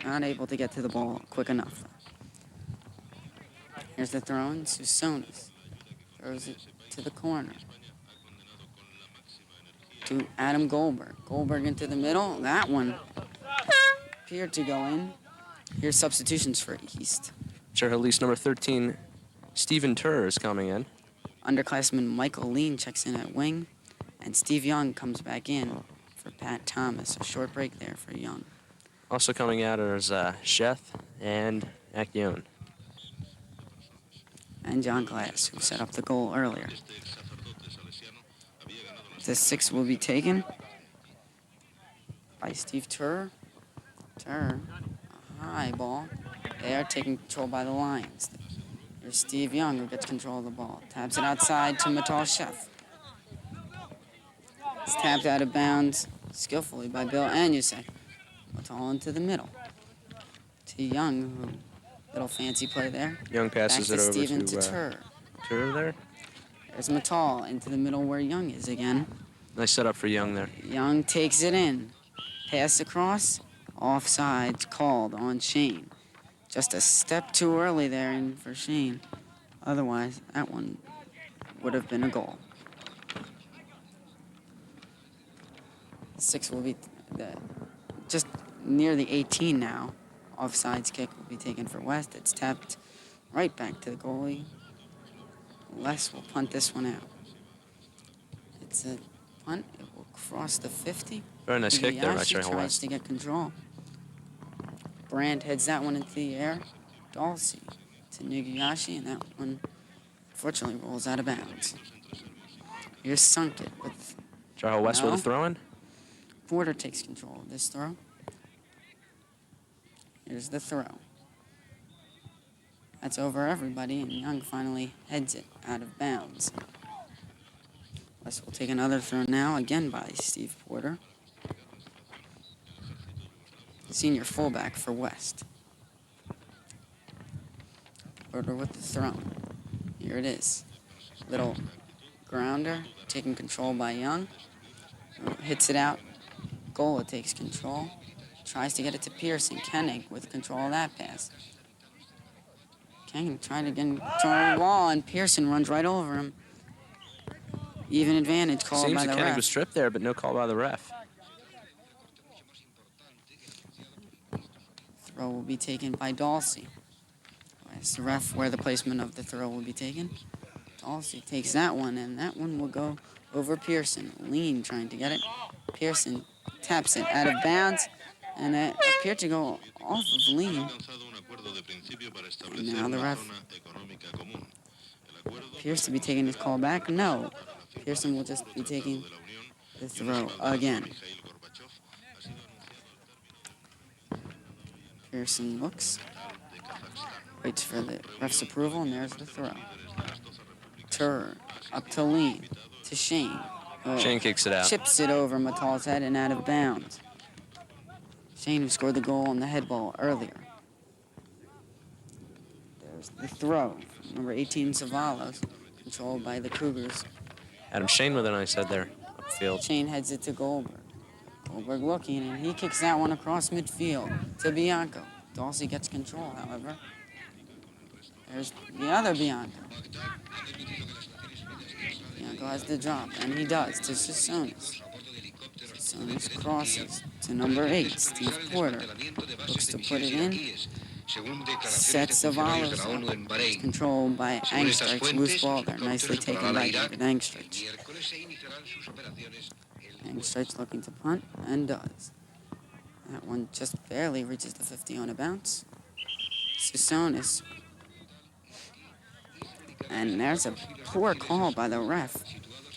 Speaker 1: Not able to get to the ball quick enough. Here's the throw in. Susonis throws it to the corner. To Adam Goldberg. Goldberg into the middle. That one appeared to go in. Here's substitutions for East.
Speaker 2: Sure, at least number 13, Stephen Turr is coming in.
Speaker 1: Underclassman Michael Lean checks in at wing. And Steve Young comes back in for Pat Thomas. A short break there for Young.
Speaker 2: Also coming out is Sheth and Accione.
Speaker 1: And John Glass, who set up the goal earlier. The 6 will be taken by Steve Turr. Turr, a high ball. They are taking control by the Lions. There's Steve Young, who gets control of the ball. Taps it outside to Metal Chef. It's tapped out of bounds skillfully by Bill Andusek. Metal into the middle. To Young, who little fancy play there.
Speaker 2: Young passes
Speaker 1: back
Speaker 2: it over
Speaker 1: Steven
Speaker 2: to
Speaker 1: Turr.
Speaker 2: Turr there.
Speaker 1: There's Metal into the middle where Young is again.
Speaker 2: Nice setup for Young there.
Speaker 1: Young takes it in. Pass across. Offsides called on Shane. Just a step too early there in for Shane. Otherwise, that one would have been a goal. 6 will be just near the 18 now. Offsides kick will be taken for West. It's tapped right back to the goalie. Les will punt this one out. It's a punt. It will cross the 50.
Speaker 2: Very nice kick there by Cheryl
Speaker 1: tries
Speaker 2: West.
Speaker 1: to get control. Brand heads that one into the air. Dawsey to Nugiyashi, and that one unfortunately rolls out of bounds. Here's Sunkit with
Speaker 2: Cheryl West with a throw-in.
Speaker 1: Porter takes control of this throw. Here's the throw. That's over everybody, and Young finally heads it out of bounds. West will take another throw now, again by Steve Porter. Senior fullback for West. Porter with the throw. Here it is. Little grounder, taking control by Young. Hits it out. Gola takes control. Tries to get it to Pearson. Koenig with control of that pass. King trying to get in control of the ball, and Pearson runs right over him. Even advantage called
Speaker 2: Seems
Speaker 1: by
Speaker 2: that
Speaker 1: the
Speaker 2: Kenny
Speaker 1: ref.
Speaker 2: was stripped there, but no call by the ref.
Speaker 1: Throw will be taken by Dawsey. Ask the ref where the placement of the throw will be taken. Dawsey takes that one, and that one will go over Pearson. Lean trying to get it. Pearson taps it out of bounds, and it appeared to go off of Lean. And now the ref appears to be taking his call back. No, Pearson will just be taking the throw again. Pearson looks, waits for the ref's approval, and there's the throw. Tur up to Lean, to Shane. Oh,
Speaker 2: Shane kicks it out.
Speaker 1: Chips it over Matal's head and out of bounds. Shane, who scored the goal on the head ball earlier. There's the throw. Number 18, Savalos, controlled by the Cougars.
Speaker 2: Adam Shane with a nice head there upfield.
Speaker 1: Shane heads it to Goldberg. Goldberg looking, and he kicks that one across midfield to Bianco. Dawsey gets control, however. There's the other Bianco. Bianco has the drop, and he does, to Sasonis. Sasonis crosses to number 8, Steve Porter. Looks to put it in. Sets Savalos up. It's controlled by Angstreich. Loose ball there, nicely taken by David Angstreich. Angstreich looking to punt, and does. That one just barely reaches the 50 on a bounce. Sasonis. And there's a poor call by the ref.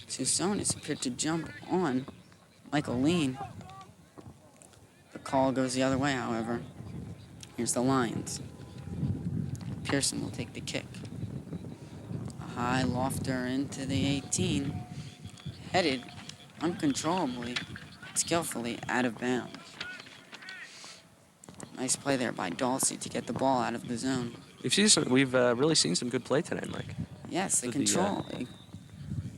Speaker 1: Sasonis appeared to jump on Michael Lean. The call goes the other way, however. Here's the lines. Pearson will take the kick. A high lofter into the 18. Headed uncontrollably, skillfully out of bounds. Nice play there by Dawsey to get the ball out of the zone.
Speaker 2: We've really seen some good play today, Mike.
Speaker 1: Yes, the
Speaker 2: With
Speaker 1: control.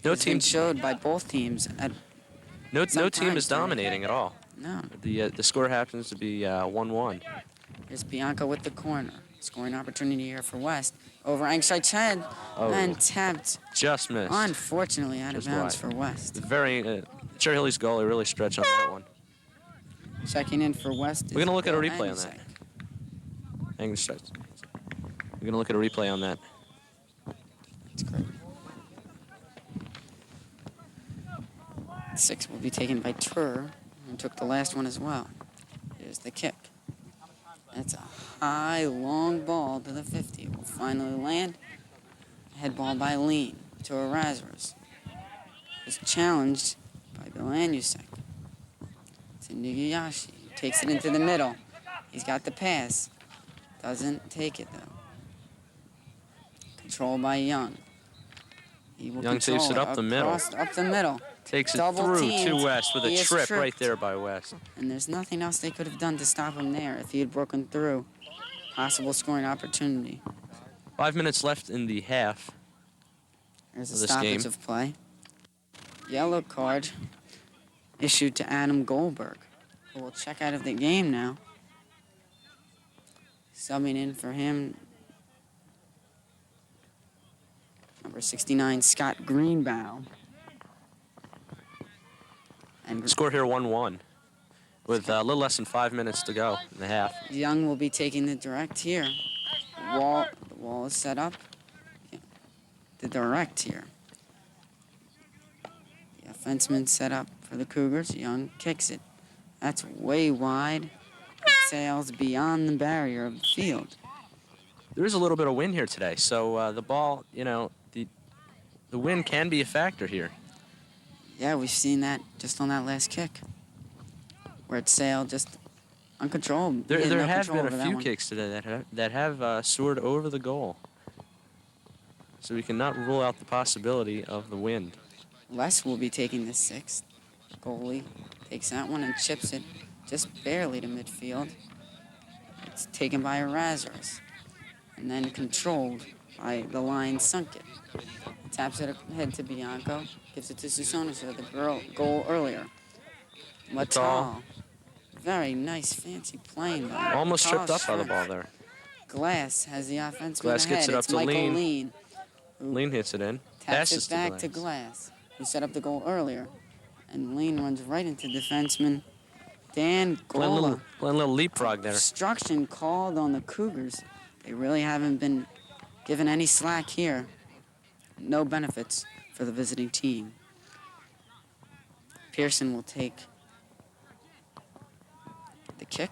Speaker 2: No
Speaker 1: has been
Speaker 2: team
Speaker 1: showed by both teams at
Speaker 2: No team
Speaker 1: sometimes
Speaker 2: is dominating at all.
Speaker 1: no.
Speaker 2: The score happens to be 1-1.
Speaker 1: Here's Bianco with the corner. Scoring opportunity here for West. Over Angstreich's head and tapped.
Speaker 2: Just missed.
Speaker 1: Unfortunately, out of
Speaker 2: Just
Speaker 1: bounds
Speaker 2: wide.
Speaker 1: for West.
Speaker 2: Very Cherry Hilly's goalie really stretched on that one.
Speaker 1: Checking in for West.
Speaker 2: We're gonna look at a
Speaker 1: Bill
Speaker 2: replay on that.
Speaker 1: Angstreich.
Speaker 2: Hang the stretch. We're gonna look at a replay on that.
Speaker 1: That's great. 6 will be taken by Tur, who took the last one as well. Here's the kick. That's a high, long ball to the 50. Will finally land. Head ball by Lean to Erasmus. Was challenged by Bill Anusek. To Nugiyashi. Takes it into the middle. He's got the pass. Doesn't take it, though. Controlled by Young. He will
Speaker 2: Young takes it up the middle.
Speaker 1: Up the middle.
Speaker 2: Takes it
Speaker 1: Double
Speaker 2: through
Speaker 1: teamed.
Speaker 2: to West with
Speaker 1: He
Speaker 2: a
Speaker 1: is
Speaker 2: trip right
Speaker 1: tripped.
Speaker 2: there by West.
Speaker 1: And there's nothing else they could have done to stop him there if he had broken through. Possible scoring opportunity.
Speaker 2: 5 minutes left in the half.
Speaker 1: There's a
Speaker 2: Of this
Speaker 1: stoppage
Speaker 2: game.
Speaker 1: of play. Yellow card issued to Adam Goldberg, who will check out of the game now. Subbing in for him, number 69, Scott Greenbaum. And
Speaker 2: Score here 1-1 with a little less than 5 minutes to go in the half.
Speaker 1: Young will be taking the direct here. The wall is set up. Yeah. The direct here. The offenseman set up for the Cougars. Young kicks it. That's way wide. It sails beyond the barrier of the field.
Speaker 2: There is a little bit of wind here today, so the ball, the wind can be a factor here.
Speaker 1: Yeah, we've seen that just on that last kick, where it sailed just uncontrolled.
Speaker 2: There
Speaker 1: He had no
Speaker 2: have
Speaker 1: control
Speaker 2: been a
Speaker 1: over that
Speaker 2: few
Speaker 1: one.
Speaker 2: kicks today that have soared over the goal. So we cannot rule out the possibility of the wind.
Speaker 1: Les will be taking the 6th. Goalie takes that one and chips it just barely to midfield. It's taken by Erasmus and then controlled by the line Sunket. Taps it ahead to Bianco, gives it to Susonis for the goal earlier. Matal. Very nice, fancy playing there.
Speaker 2: Almost tripped
Speaker 1: Matal's
Speaker 2: up by the
Speaker 1: strength.
Speaker 2: ball there.
Speaker 1: Glass has the offenseman
Speaker 2: Glass
Speaker 1: ahead.
Speaker 2: gets it up
Speaker 1: It's
Speaker 2: to
Speaker 1: Michael
Speaker 2: Lean.
Speaker 1: Lean, who
Speaker 2: Lean hits it in.
Speaker 1: taps
Speaker 2: Passes
Speaker 1: it back to
Speaker 2: Glass.
Speaker 1: Glass, who set up the goal earlier. And Lean runs right into defenseman Dan Gola.
Speaker 2: Playing a little leapfrog there.
Speaker 1: Obstruction called on the Cougars. They really haven't been given any slack here. No benefits for the visiting team. Pearson will take the kick.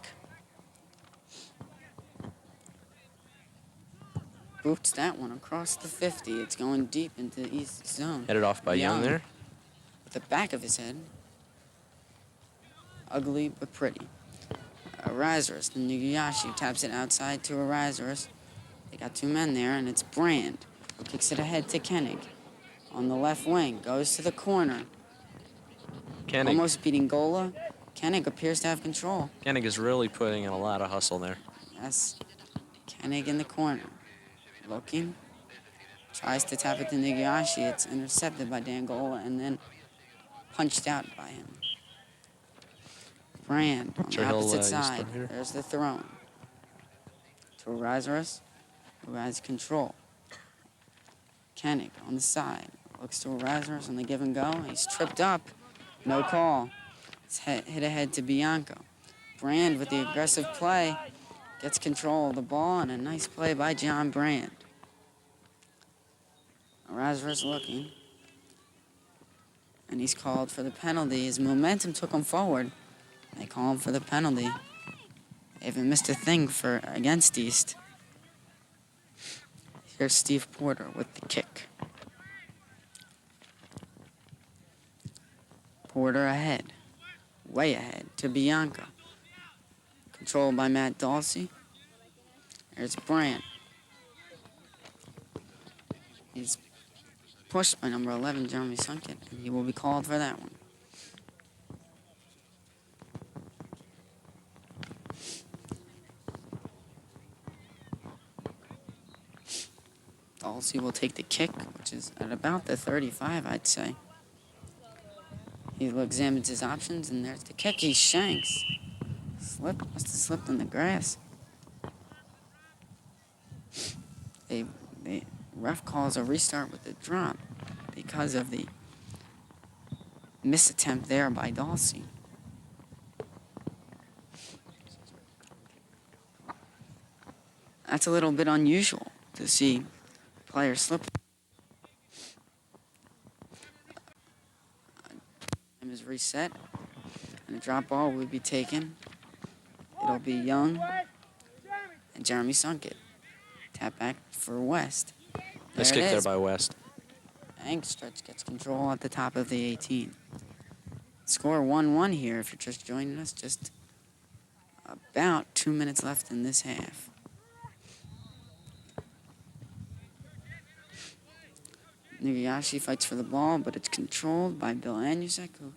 Speaker 1: Boots that one across the 50. It's going deep into the east zone.
Speaker 2: Headed off by Young there.
Speaker 1: With the back of his head. Ugly but pretty. Razorus, the Nugayashi, taps it outside to Razorus. They got two men there, and it's Brand, who kicks it ahead to Koenig. On the left wing, goes to the corner.
Speaker 2: Koenig.
Speaker 1: Almost beating Gola. Koenig appears to have control.
Speaker 2: Koenig is really putting in a lot of hustle there.
Speaker 1: Yes, Koenig in the corner. Looking. Tries to tap it to Nugayashi. It's intercepted by Dan Gola and then punched out by him. Brand on the opposite side. There's the throw. To Razorus, who has control. Koenig on the side. Looks to Razorus on the give and go. He's tripped up. No call. It's hit ahead to Bianco. Brand with the aggressive play gets control of the ball, and a nice play by John Brand. Razorus looking. And he's called for the penalty. His momentum took him forward. They call him for the penalty. They haven't missed a thing against East. Here's Steve Porter with the kick. Porter ahead. Way ahead to Bianca. Controlled by Matt Dulcie. There's Brand. He's pushed by number 11, Jeremy Sunkett, and he will be called for that one. Dulcie will take the kick, which is at about the 35, I'd say. He examines his options, and there's the kick. He shanks. Must have slipped in the grass. The ref calls a restart with the drop because of the misattempt there by Dulcie. That's a little bit unusual to see players slip. Time is reset, and the drop ball will be taken. It'll be Young and Jeremy Sunkett. Tap back for West.
Speaker 2: Nice kick there by West.
Speaker 1: Angstretch gets control at the top of the 18. Score 1-1 here if you're just joining us. Just about 2 minutes left in this half. Nugayashi fights for the ball, but it's controlled by Bill Anusek, who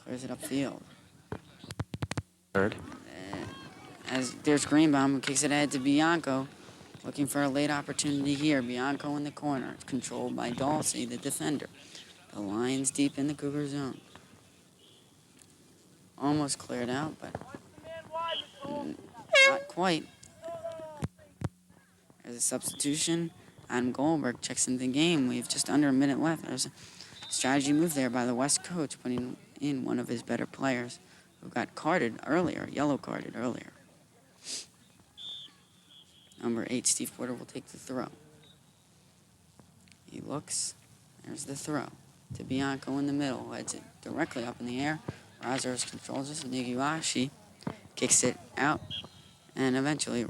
Speaker 1: clears it upfield.
Speaker 2: Third.
Speaker 1: As there's Greenbaum, who kicks it ahead to Bianco, looking for a late opportunity here. Bianco in the corner. It's controlled by Dulcie, the defender. The Lions deep in the Cougar zone. Almost cleared out, but not quite. There's a substitution. Adam Goldberg checks into the game. We have just under a minute left. There's a strategy move there by the West coach, putting in one of his better players who got yellow carded earlier. Number 8, Steve Porter, will take the throw. He looks. There's the throw to Bianco in the middle. Heads it directly up in the air. Razorus controls it. Nugayashi kicks it out and eventually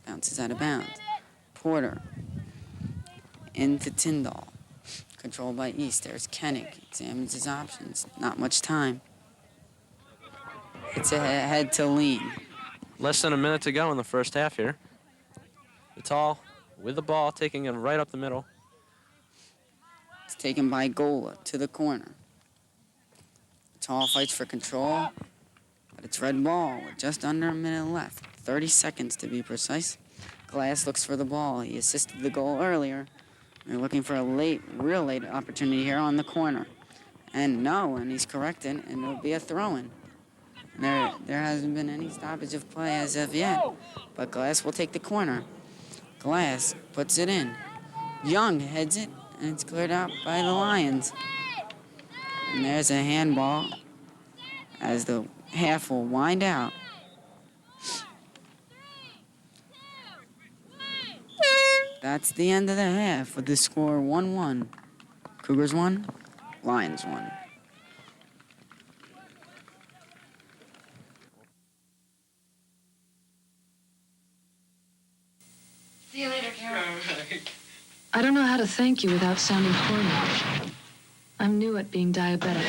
Speaker 1: bounces out of bounds. Porter into Tyndall. Controlled by East. There's Koenig. Examines his options. Not much time. It's ahead to Lean.
Speaker 2: Less than a minute to go in the first half here. Vital with the ball, taking it right up the middle.
Speaker 1: It's taken by Gola to the corner. Vital fights for control, but it's red ball with just under a minute left. 30 seconds to be precise. Glass looks for the ball. He assisted the goal earlier. They're looking for a real late opportunity here on the corner. And he's corrected, and it'll be a throw-in. There hasn't been any stoppage of play as of yet, but Glass will take the corner. Glass puts it in. Young heads it, and it's cleared out by the Lions. And there's a handball as the half will wind out. That's the end of the half with the score 1-1. Cougars won, Lions won.
Speaker 3: See you later, Carol. I don't know how to thank you without sounding corny. I'm new at being diabetic.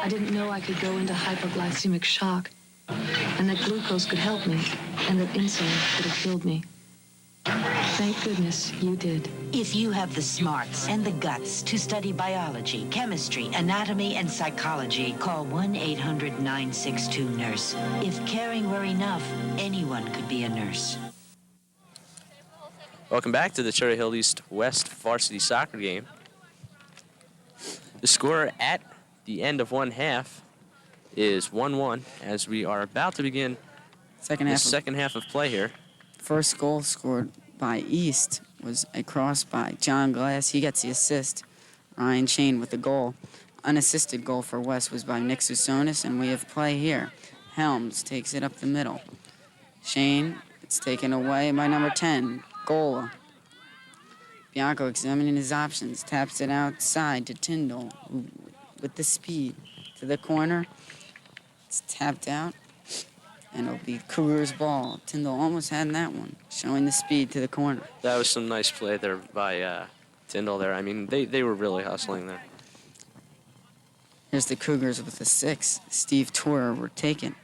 Speaker 3: I didn't know I could go into hypoglycemic shock, and that glucose could help me, and that insulin could have killed me. Thank goodness you did.
Speaker 4: If you have the smarts and the guts to study biology, chemistry, anatomy, and psychology, call 1-800-962-NURSE. If caring were enough, anyone could be a nurse.
Speaker 2: Welcome back to the Cherry Hill East West varsity soccer game. The score at the end of one half is 1-1 as we are about to begin the second half of play here.
Speaker 1: First goal scored by East was a cross by John Glass. He gets the assist. Ryan Shane with the goal. Unassisted goal for West was by Nick Susonis, and we have play here. Helms takes it up the middle. Shane, it's taken away by number 10, Gola. Bianco examining his options, taps it outside to Tyndall with the speed to the corner. It's tapped out, and it'll be Cougars' ball. Tyndall almost had that one, showing the speed to the corner.
Speaker 2: That was some nice play there by Tyndall there. I mean, they were really hustling there.
Speaker 1: Here's the Cougars with the 6. Steve Tourer were taken.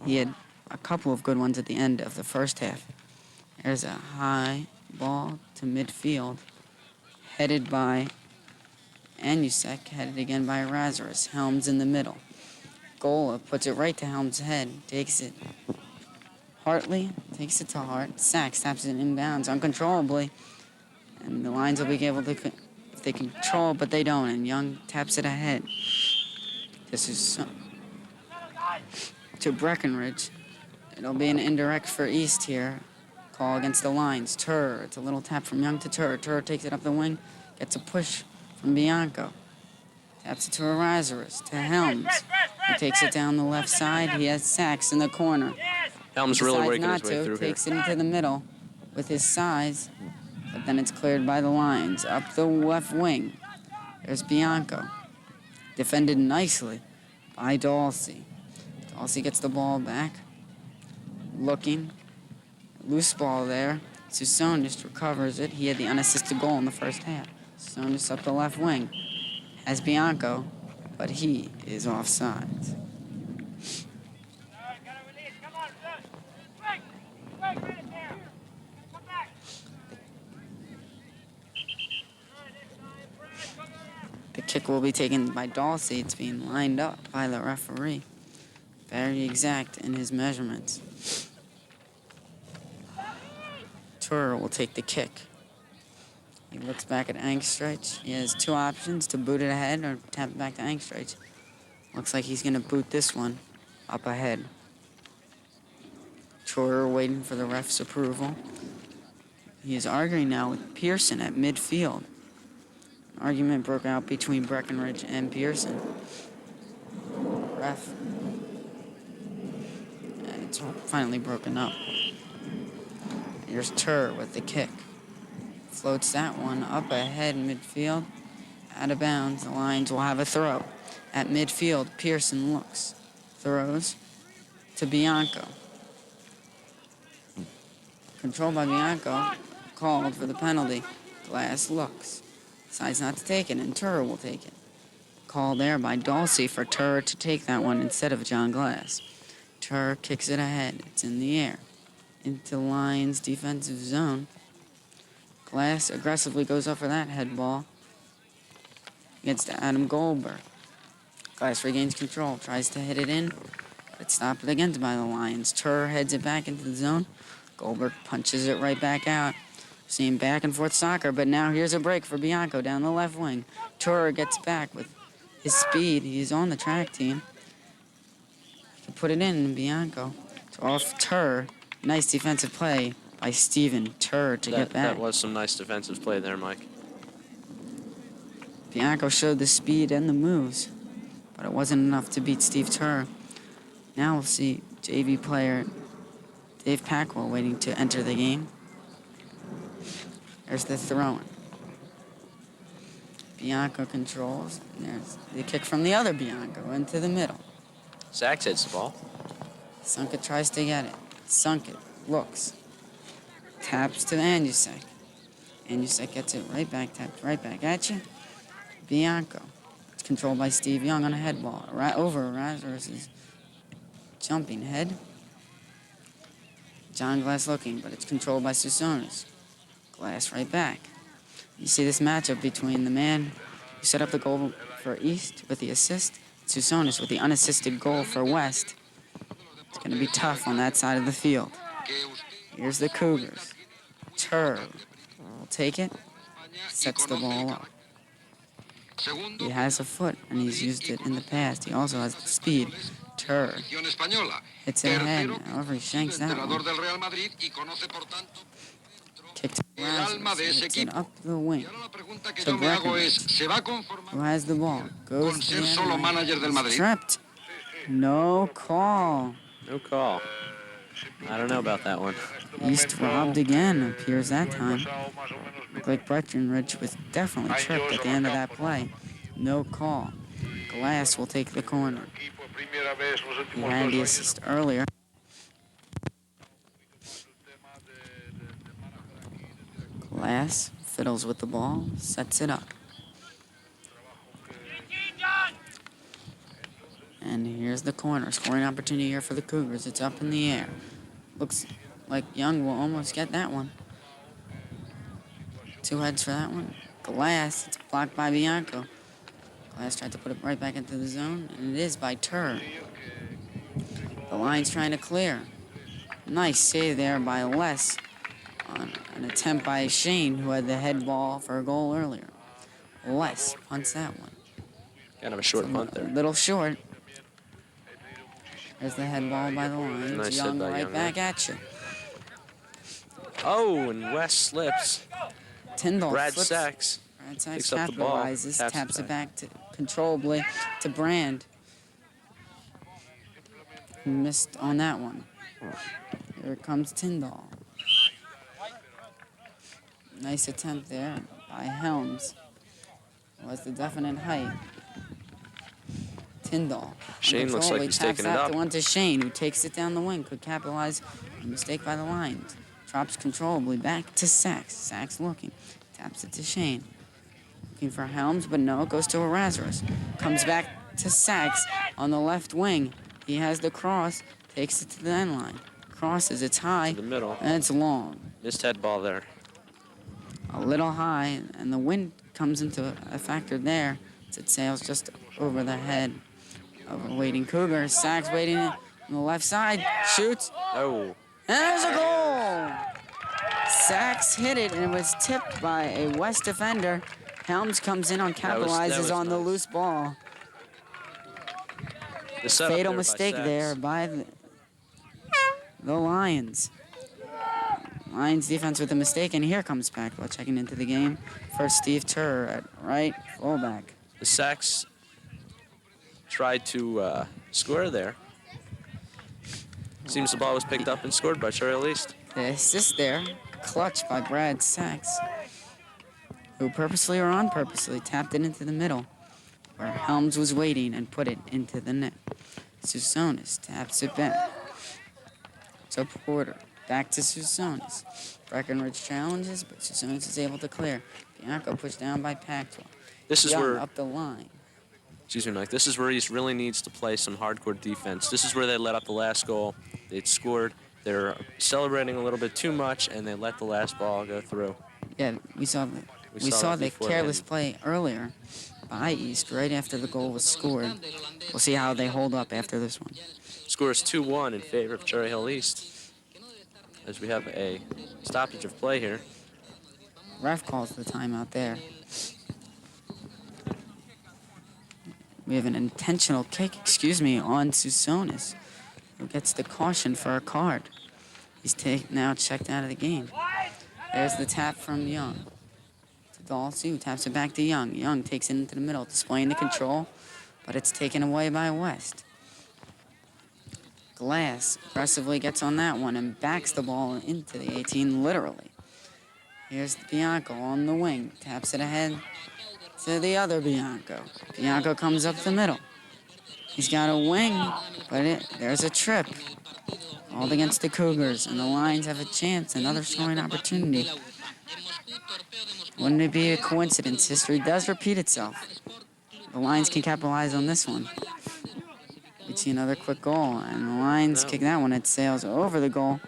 Speaker 1: He had a couple of good ones at the end of the first half. There's a high ball to midfield, headed by Anusek, headed again by Razorus. Helms in the middle. Gola puts it right to Helms' head, takes it. Hartley takes it to Hart. Sachs taps it inbounds uncontrollably, and the Lions will be able to, if they control, but they don't, and Young taps it ahead. This is to Breckenridge. It'll be an indirect for East here. Call against the Lions. Turr, it's a little tap from Young to Turr. Turr takes it up the wing, gets a push from Bianco. Taps it to Razorus, to Helms. He takes it down the left side. He has Sachs in the corner.
Speaker 2: Helms really working his way through here.
Speaker 1: Takes it into the middle with his size, but then it's cleared by the Lions. Up the left wing, there's Bianco. Defended nicely by Dawsey. Dawsey gets the ball back. Looking. Loose ball there. Susonis recovers it. He had the unassisted goal in the first half. Susonis up the left wing. Has Bianco, but he is offside. The kick will be taken by Dawsey. It's being lined up by the referee. Very exact in his measurements. Tourer will take the kick. He looks back at Angstreich. He has two options, to boot it ahead or tap it back to Angstreich. Looks like he's going to boot this one up ahead. Tourer waiting for the ref's approval. He is arguing now with Pearson at midfield. An argument broke out between Breckenridge and Pearson. Ref. And it's finally broken up. Here's Turr with the kick. Floats that one up ahead midfield. Out of bounds. The Lions will have a throw. At midfield, Pearson looks. Throws to Bianco. Controlled by Bianco. Called for the penalty. Glass looks. Decides not to take it, and Turr will take it. Call there by Dawsey for Turr to take that one instead of John Glass. Turr kicks it ahead. It's in the air. Into Lions' defensive zone. Glass aggressively goes up for that head ball. Gets to Adam Goldberg. Glass regains control, tries to hit it in, but it's stopped again by the Lions. Turr heads it back into the zone. Goldberg punches it right back out. Seeing back and forth soccer, but now here's a break for Bianco down the left wing. Turr gets back with his speed. He's on the track team. To put it in, Bianco. To off Turr. Nice defensive play by Steven Turr to get back.
Speaker 2: That was some nice defensive play there, Mike.
Speaker 1: Bianco showed the speed and the moves, but it wasn't enough to beat Steve Turr. Now we'll see JV player Dave Packwell waiting to enter the game. There's the throw-in. Bianco controls, and there's the kick from the other Bianco into the middle.
Speaker 2: Sachs hits the ball.
Speaker 1: Sunka tries to get it. Sunka looks. Taps to Andusek. Andusek gets it right back, tapped right back at you. Bianco. It's controlled by Steve Young on a head ball. Right over Razor's jumping head. John Glass looking, but it's controlled by Susonis. Glass right back. You see this matchup between the man who set up the goal for East with the assist, Susonis with the unassisted goal for West. It's going to be tough on that side of the field. Here's the Cougars. Turr will take it, sets the ball up. He has a foot, and he's used it in the past. He also has the speed. Turr hits it ahead. However, he shanks that one. Kick to Razors, hits it up the wing. To Breckenridge, who has the ball. Goes to the end line. He's tripped. No call.
Speaker 2: No call. I don't know about that one.
Speaker 1: East robbed again, appears that time. Looked like Breckenridge was definitely tripped at the end of that play. No call. Glass will take the corner. He had the assist earlier. Glass fiddles with the ball, sets it up. And here's the corner. Scoring opportunity here for the Cougars. It's up in the air. Looks like Young will almost get that one. Two heads for that one. Glass. It's blocked by Bianco. Glass tried to put it right back into the zone, and it is by Turr. The line's trying to clear. Nice save there by Les on an attempt by Shane, who had the head ball for a goal earlier. Les punts that one.
Speaker 2: Kind of a short punt there.
Speaker 1: A little short. There's the head ball by the line.
Speaker 2: Nice
Speaker 1: Young
Speaker 2: hit by
Speaker 1: right
Speaker 2: Young
Speaker 1: back
Speaker 2: there.
Speaker 1: at you.
Speaker 2: Oh, and West slips.
Speaker 1: Tyndall
Speaker 2: Brad
Speaker 1: flips.
Speaker 2: Sachs
Speaker 1: Brad Sachs
Speaker 2: picks up the ball,
Speaker 1: capitalizes,
Speaker 2: taps
Speaker 1: taps
Speaker 2: it
Speaker 1: it back to controllably to Brand. He missed on that one. Here comes Tyndall. Nice attempt there by Helms. Was the definite height. Tyndall.
Speaker 2: Shane looks like he's
Speaker 1: taps
Speaker 2: taking it
Speaker 1: out
Speaker 2: up.
Speaker 1: the one to Shane, who takes it down the wing. Could capitalize on a mistake by the Lions. Drops controllably back to Sachs. Sachs looking. Taps it to Shane. Looking for Helms, but no, it goes to Erasmus. Comes back to Sachs on the left wing. He has the cross, takes it to the end line. Crosses, it's high,
Speaker 2: To the middle.
Speaker 1: and it's long.
Speaker 2: Missed head ball there.
Speaker 1: A little high, and the wind comes into a factor there. It sails just over the head of a waiting Cougar. Sachs waiting on the left side, shoots,
Speaker 2: Oh,
Speaker 1: and there's a goal! Sachs hit it, and it was tipped by a West defender. Helms comes in on
Speaker 2: That was
Speaker 1: capitalizes on the
Speaker 2: nice.
Speaker 1: loose ball.
Speaker 2: the setup
Speaker 1: Fatal
Speaker 2: there by
Speaker 1: mistake
Speaker 2: Sachs.
Speaker 1: there by the Lions. Lions defense with a mistake, and here comes Packwell checking into the game for Steve Turr at right fullback.
Speaker 2: The Sachs tried to score there. Seems the ball was picked up and scored by Cherry East.
Speaker 1: The assist there, clutch by Brad Sachs, who purposely or unpurposely tapped it into the middle, where Helms was waiting and put it into the net. Susonis taps it back to Porter. Back to Susonis. Breckenridge challenges, but Susonis is able to clear. Bianco pushed down by Packwell.
Speaker 2: This is
Speaker 1: Young
Speaker 2: where,
Speaker 1: up the line.
Speaker 2: excuse me, Mike. This is where East really needs to play some hardcore defense. This is where they let up the last goal. They'd scored. They're celebrating a little bit too much, and they let the last ball go through.
Speaker 1: Yeah, we saw
Speaker 2: saw that
Speaker 1: the
Speaker 2: before
Speaker 1: careless
Speaker 2: then.
Speaker 1: play earlier by East right after the goal was scored. We'll see how they hold up after this one.
Speaker 2: Score is 2-1 in favor of Cherry Hill East. As we have a stoppage of play here.
Speaker 1: Ref calls the timeout there. We have an intentional kick, on Susonis, who gets the caution for a card. He's now checked out of the game. There's the tap from Young to Dulcie, who taps it back to Young. Young takes it into the middle, displaying the control, but it's taken away by West. Glass aggressively gets on that one and backs the ball into the 18, literally. Here's Bianco on the wing, taps it ahead to the other Bianco. Bianco comes up the middle. He's got a wing, but there's a trip. Called against the Cougars, and the Lions have a chance, another scoring opportunity. Wouldn't it be a coincidence? History does repeat itself. The Lions can capitalize on this one. We see another quick goal, and the Lions kick that one. It sails over the goal.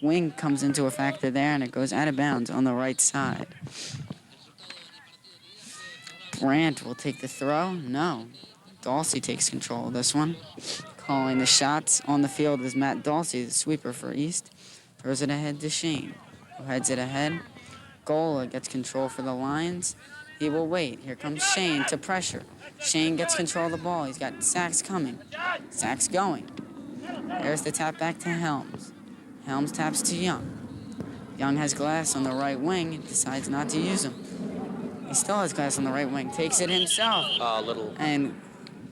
Speaker 1: Wing comes into a factor there, and it goes out of bounds on the right side. Brandt will take the throw. No. Dulcie takes control of this one. Calling the shots on the field is Matt Dulcie, the sweeper for East. Throws it ahead to Shane, who heads it ahead. Gola gets control for the Lions. He will wait. Here comes Shane to pressure. Shane gets control of the ball. He's got Sachs coming. Sachs going. There's the tap back to Helms. Helms taps to Young. Young has Glass on the right wing and decides not to use him. He still has Glass on the right wing. Takes it himself. And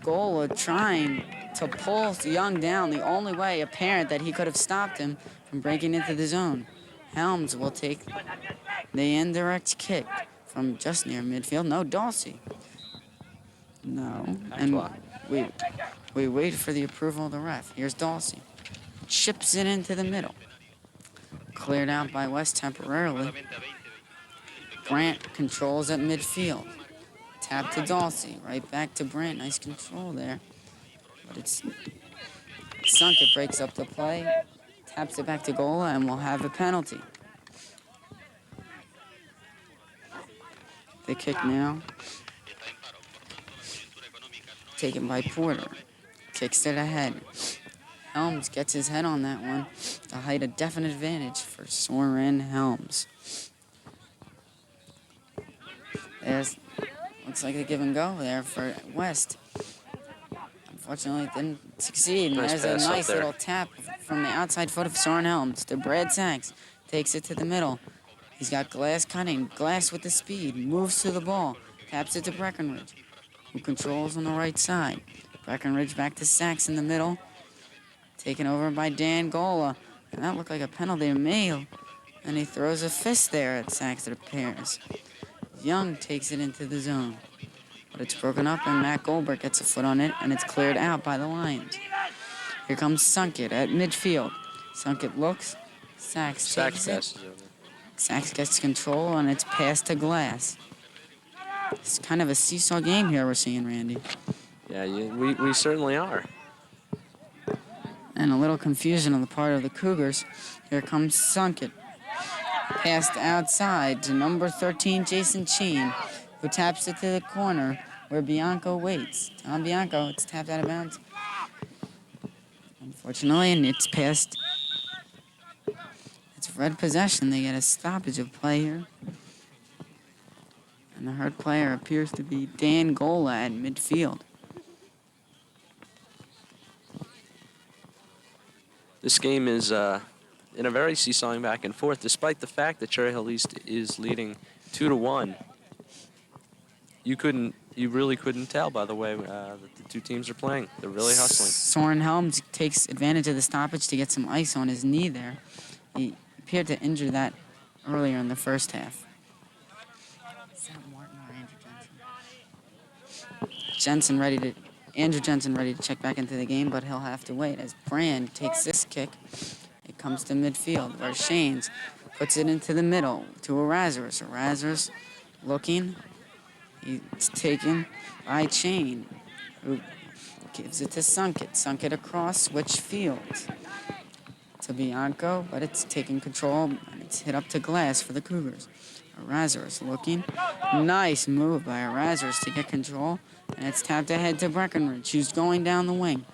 Speaker 1: Gola trying to pull Young down the only way apparent that he could have stopped him from breaking into the zone. Helms will take the indirect kick from just near midfield. No, Dulcie. No. And we wait for the approval of the ref. Here's Dulcie. Chips it into the middle. Cleared out by West temporarily. Brandt controls at midfield. Tap to Dulcie. Right back to Brandt. Nice control there. But it's sunk. It breaks up the play. Taps it back to Gola, and we'll have a penalty. The kick now. Taken by Porter. Kicks it ahead. Helms gets his head on that one to hide a definite advantage for Soren Helms. Looks like a give and go there for West. Unfortunately, it didn't succeed. And there's a nice little tap from the outside foot of Soren Helms to Brad Sachs. Takes it to the middle. He's got Glass cutting. Glass with the speed. Moves to the ball. Taps it to Breckenridge, who controls on the right side. Breckenridge back to Sachs in the middle. Taken over by Dan Gola. And that looked like a penalty to me. And he throws a fist there at Sachs, it appears. Young takes it into the zone. But it's broken up, and Matt Goldberg gets a foot on it, and it's cleared out by the Lions. Here comes Sunkett at midfield. Sunkett looks. Sachs takes it. Sachs gets control, and it's passed to Glass. It's kind of a seesaw game here we're seeing, Randy.
Speaker 2: Yeah, we certainly are.
Speaker 1: And a little confusion on the part of the Cougars. Here comes Sunkett. Passed outside to number 13, Jason Chain, who taps it to the corner where Bianco waits. Tom Bianco, it's tapped out of bounds. Unfortunately, and it's passed. It's red possession. They get a stoppage of play here. And the hurt player appears to be Dan Gola at midfield.
Speaker 2: This game is in a very seesawing back and forth, despite the fact that Cherry Hill East is leading 2-1. You really couldn't tell by the way that the two teams are playing. They're really hustling.
Speaker 1: Soren Helms takes advantage of the stoppage to get some ice on his knee there. He appeared to injure that earlier in the first half. Is that Martin or Andrew Jensen? Andrew Jensen ready to check back into the game, but he'll have to wait as Brand takes this kick. It comes to midfield where Shanes puts it into the middle to Erasmus. Erasmus looking. He's taken by Chain, who gives it to Sunkett. Sunkett across, switch fields to Bianco, but it's taking control, and it's hit up to Glass for the Cougars. Erasmus looking. Nice move by Erasmus to get control, and it's tapped ahead to Breckenridge, who's going down the wing.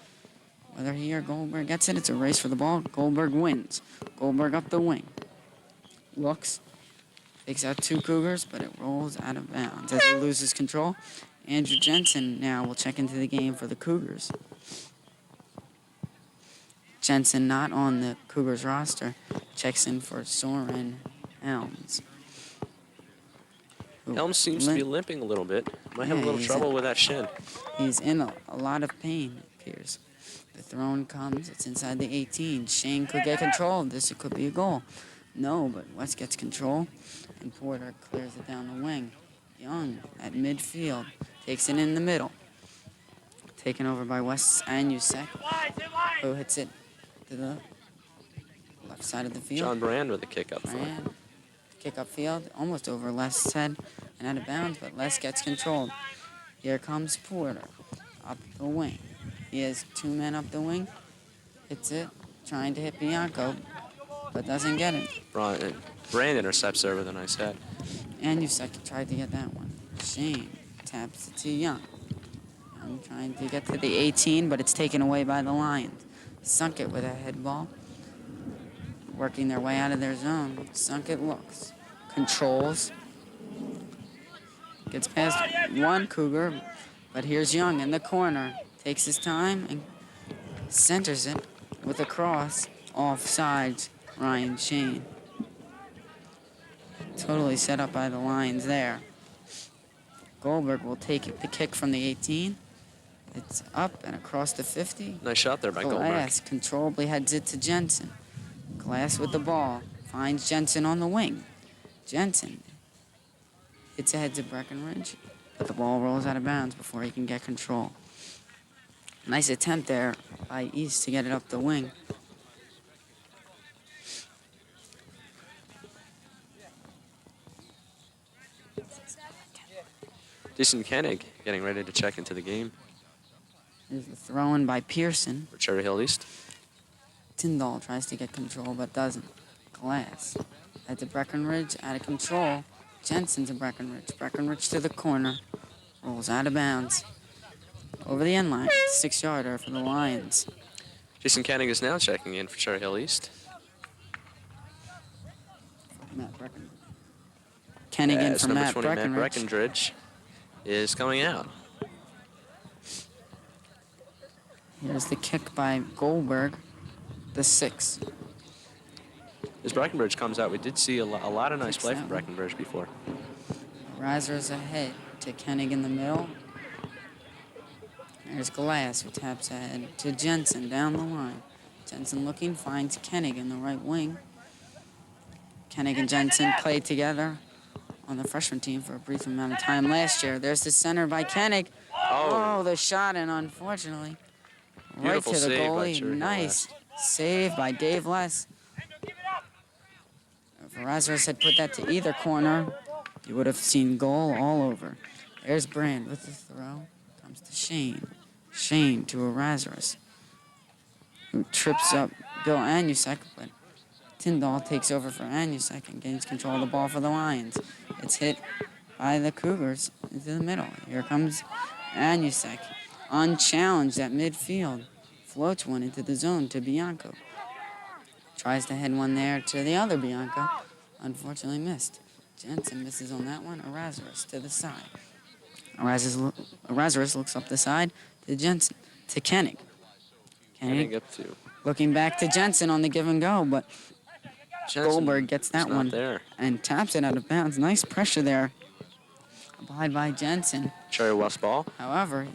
Speaker 1: Whether he or Goldberg gets it, it's a race for the ball. Goldberg wins. Goldberg up the wing. Looks. Takes out two Cougars, but it rolls out of bounds as he loses control. Andrew Jensen now will check into the game for the Cougars. Jensen, not on the Cougars roster, checks in for Soren Helms. Who
Speaker 2: Helms seems to be limping a little bit. Might have a
Speaker 1: Yeah,
Speaker 2: little trouble with that shin.
Speaker 1: He's in a lot of pain, it appears. The throw-in comes. It's inside the 18. Shane could get control. This could be a goal. No, but West gets control, and Porter clears it down the wing. Young at midfield takes it in the middle. Taken over by West's Anusek, who hits it to the left side of the field.
Speaker 2: John Brand with a kick up front.
Speaker 1: Brand, kick upfield, almost over Les's head and out of bounds, but Les gets controlled. Here comes Porter up the wing. He has 2 men up the wing. Hits it, trying to hit Bianco, but doesn't get it.
Speaker 2: Brand intercepts there with a nice head.
Speaker 1: Anusek tried to get that one. Shane taps it to Young. Young trying to get to the 18, but it's taken away by the Lions. Sunk it with a head ball. Working their way out of their zone. Sunk it looks. Controls. Gets past one Cougar, but here's Young in the corner. Takes his time and centers it with a cross offsides Ryan Shane. Totally set up by the Lions there. Goldberg will take the kick from the 18. It's up and across the 50.
Speaker 2: Nice shot there by Goldberg.
Speaker 1: Glass controllably heads it to Jensen. Glass with the ball. Finds Jensen on the wing. Jensen hits ahead to Breckenridge, but the ball rolls out of bounds before he can get control. Nice attempt there by East to get it up the wing.
Speaker 2: Jason Koenig getting ready to check into the game
Speaker 1: Here's the throw-in by Pearson.
Speaker 2: for Cherry Hill East.
Speaker 1: Tyndall tries to get control, but doesn't. Glass. At the Breckenridge, out of control. Jensen to Breckenridge. Breckenridge to the corner. Rolls out of bounds. Over the end line. 6-yarder for the Lions.
Speaker 2: Jason Koenig is now checking in for Cherry Hill East.
Speaker 1: Matt Breckenridge. Kennigan
Speaker 2: As
Speaker 1: for
Speaker 2: number
Speaker 1: Matt
Speaker 2: 20,
Speaker 1: Breckenridge.
Speaker 2: Matt Breckenridge is coming out.
Speaker 1: Here's the kick by Goldberg. The 6.
Speaker 2: As Breckenridge comes out, we did see a lot of nice
Speaker 1: Kicks
Speaker 2: play
Speaker 1: that
Speaker 2: from
Speaker 1: one.
Speaker 2: Breckenridge before.
Speaker 1: Razor's ahead to Koenig in the middle. There's Glass, who taps ahead to Jensen down the line. Jensen looking, finds Koenig in the right wing. Koenig and Jensen played together on the freshman team for a brief amount of time last year. There's the center by Koenig. Oh, the shot, and unfortunately, right
Speaker 2: Beautiful
Speaker 1: to the
Speaker 2: save by
Speaker 1: goalie.
Speaker 2: Cherry Hill
Speaker 1: Nice save by Dave Less. If Razor's had put that to either corner, you would have seen goal all over. There's Brand with the throw. Comes to Shane. Shane to Erasmus, who trips up Bill Anusek, but Tyndall takes over for Anusek and gains control of the ball for the Lions. It's hit by the Cougars into the middle. Here comes Anusek, unchallenged at midfield. Floats one into the zone to Bianco. Tries to head one there to the other Bianco. Unfortunately missed. Jensen misses on that one. Erasmus to the side. Erasmus looks up the side to Jensen. To Koenig.
Speaker 2: Koenig up to
Speaker 1: Looking back to Jensen on the give and go, but
Speaker 2: Jensen.
Speaker 1: Goldberg gets that
Speaker 2: It's not
Speaker 1: one
Speaker 2: there.
Speaker 1: and taps it out of bounds. Nice pressure there applied by Jensen.
Speaker 2: Cherry West ball.
Speaker 1: However,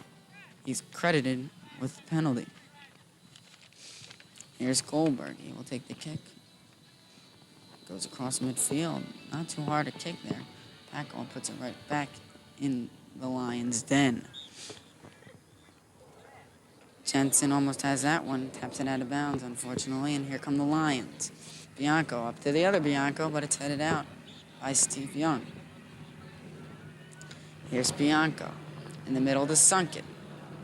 Speaker 1: he's credited with the penalty. Here's Goldberg. He will take the kick. Goes across midfield. Not too hard a kick there. Packall puts it right back in the Lions' den. Jensen almost has that one. Taps it out of bounds, unfortunately. And here come the Lions. Bianco up to the other Bianco, but it's headed out by Steve Young. Here's Bianco in the middle to Sunkett.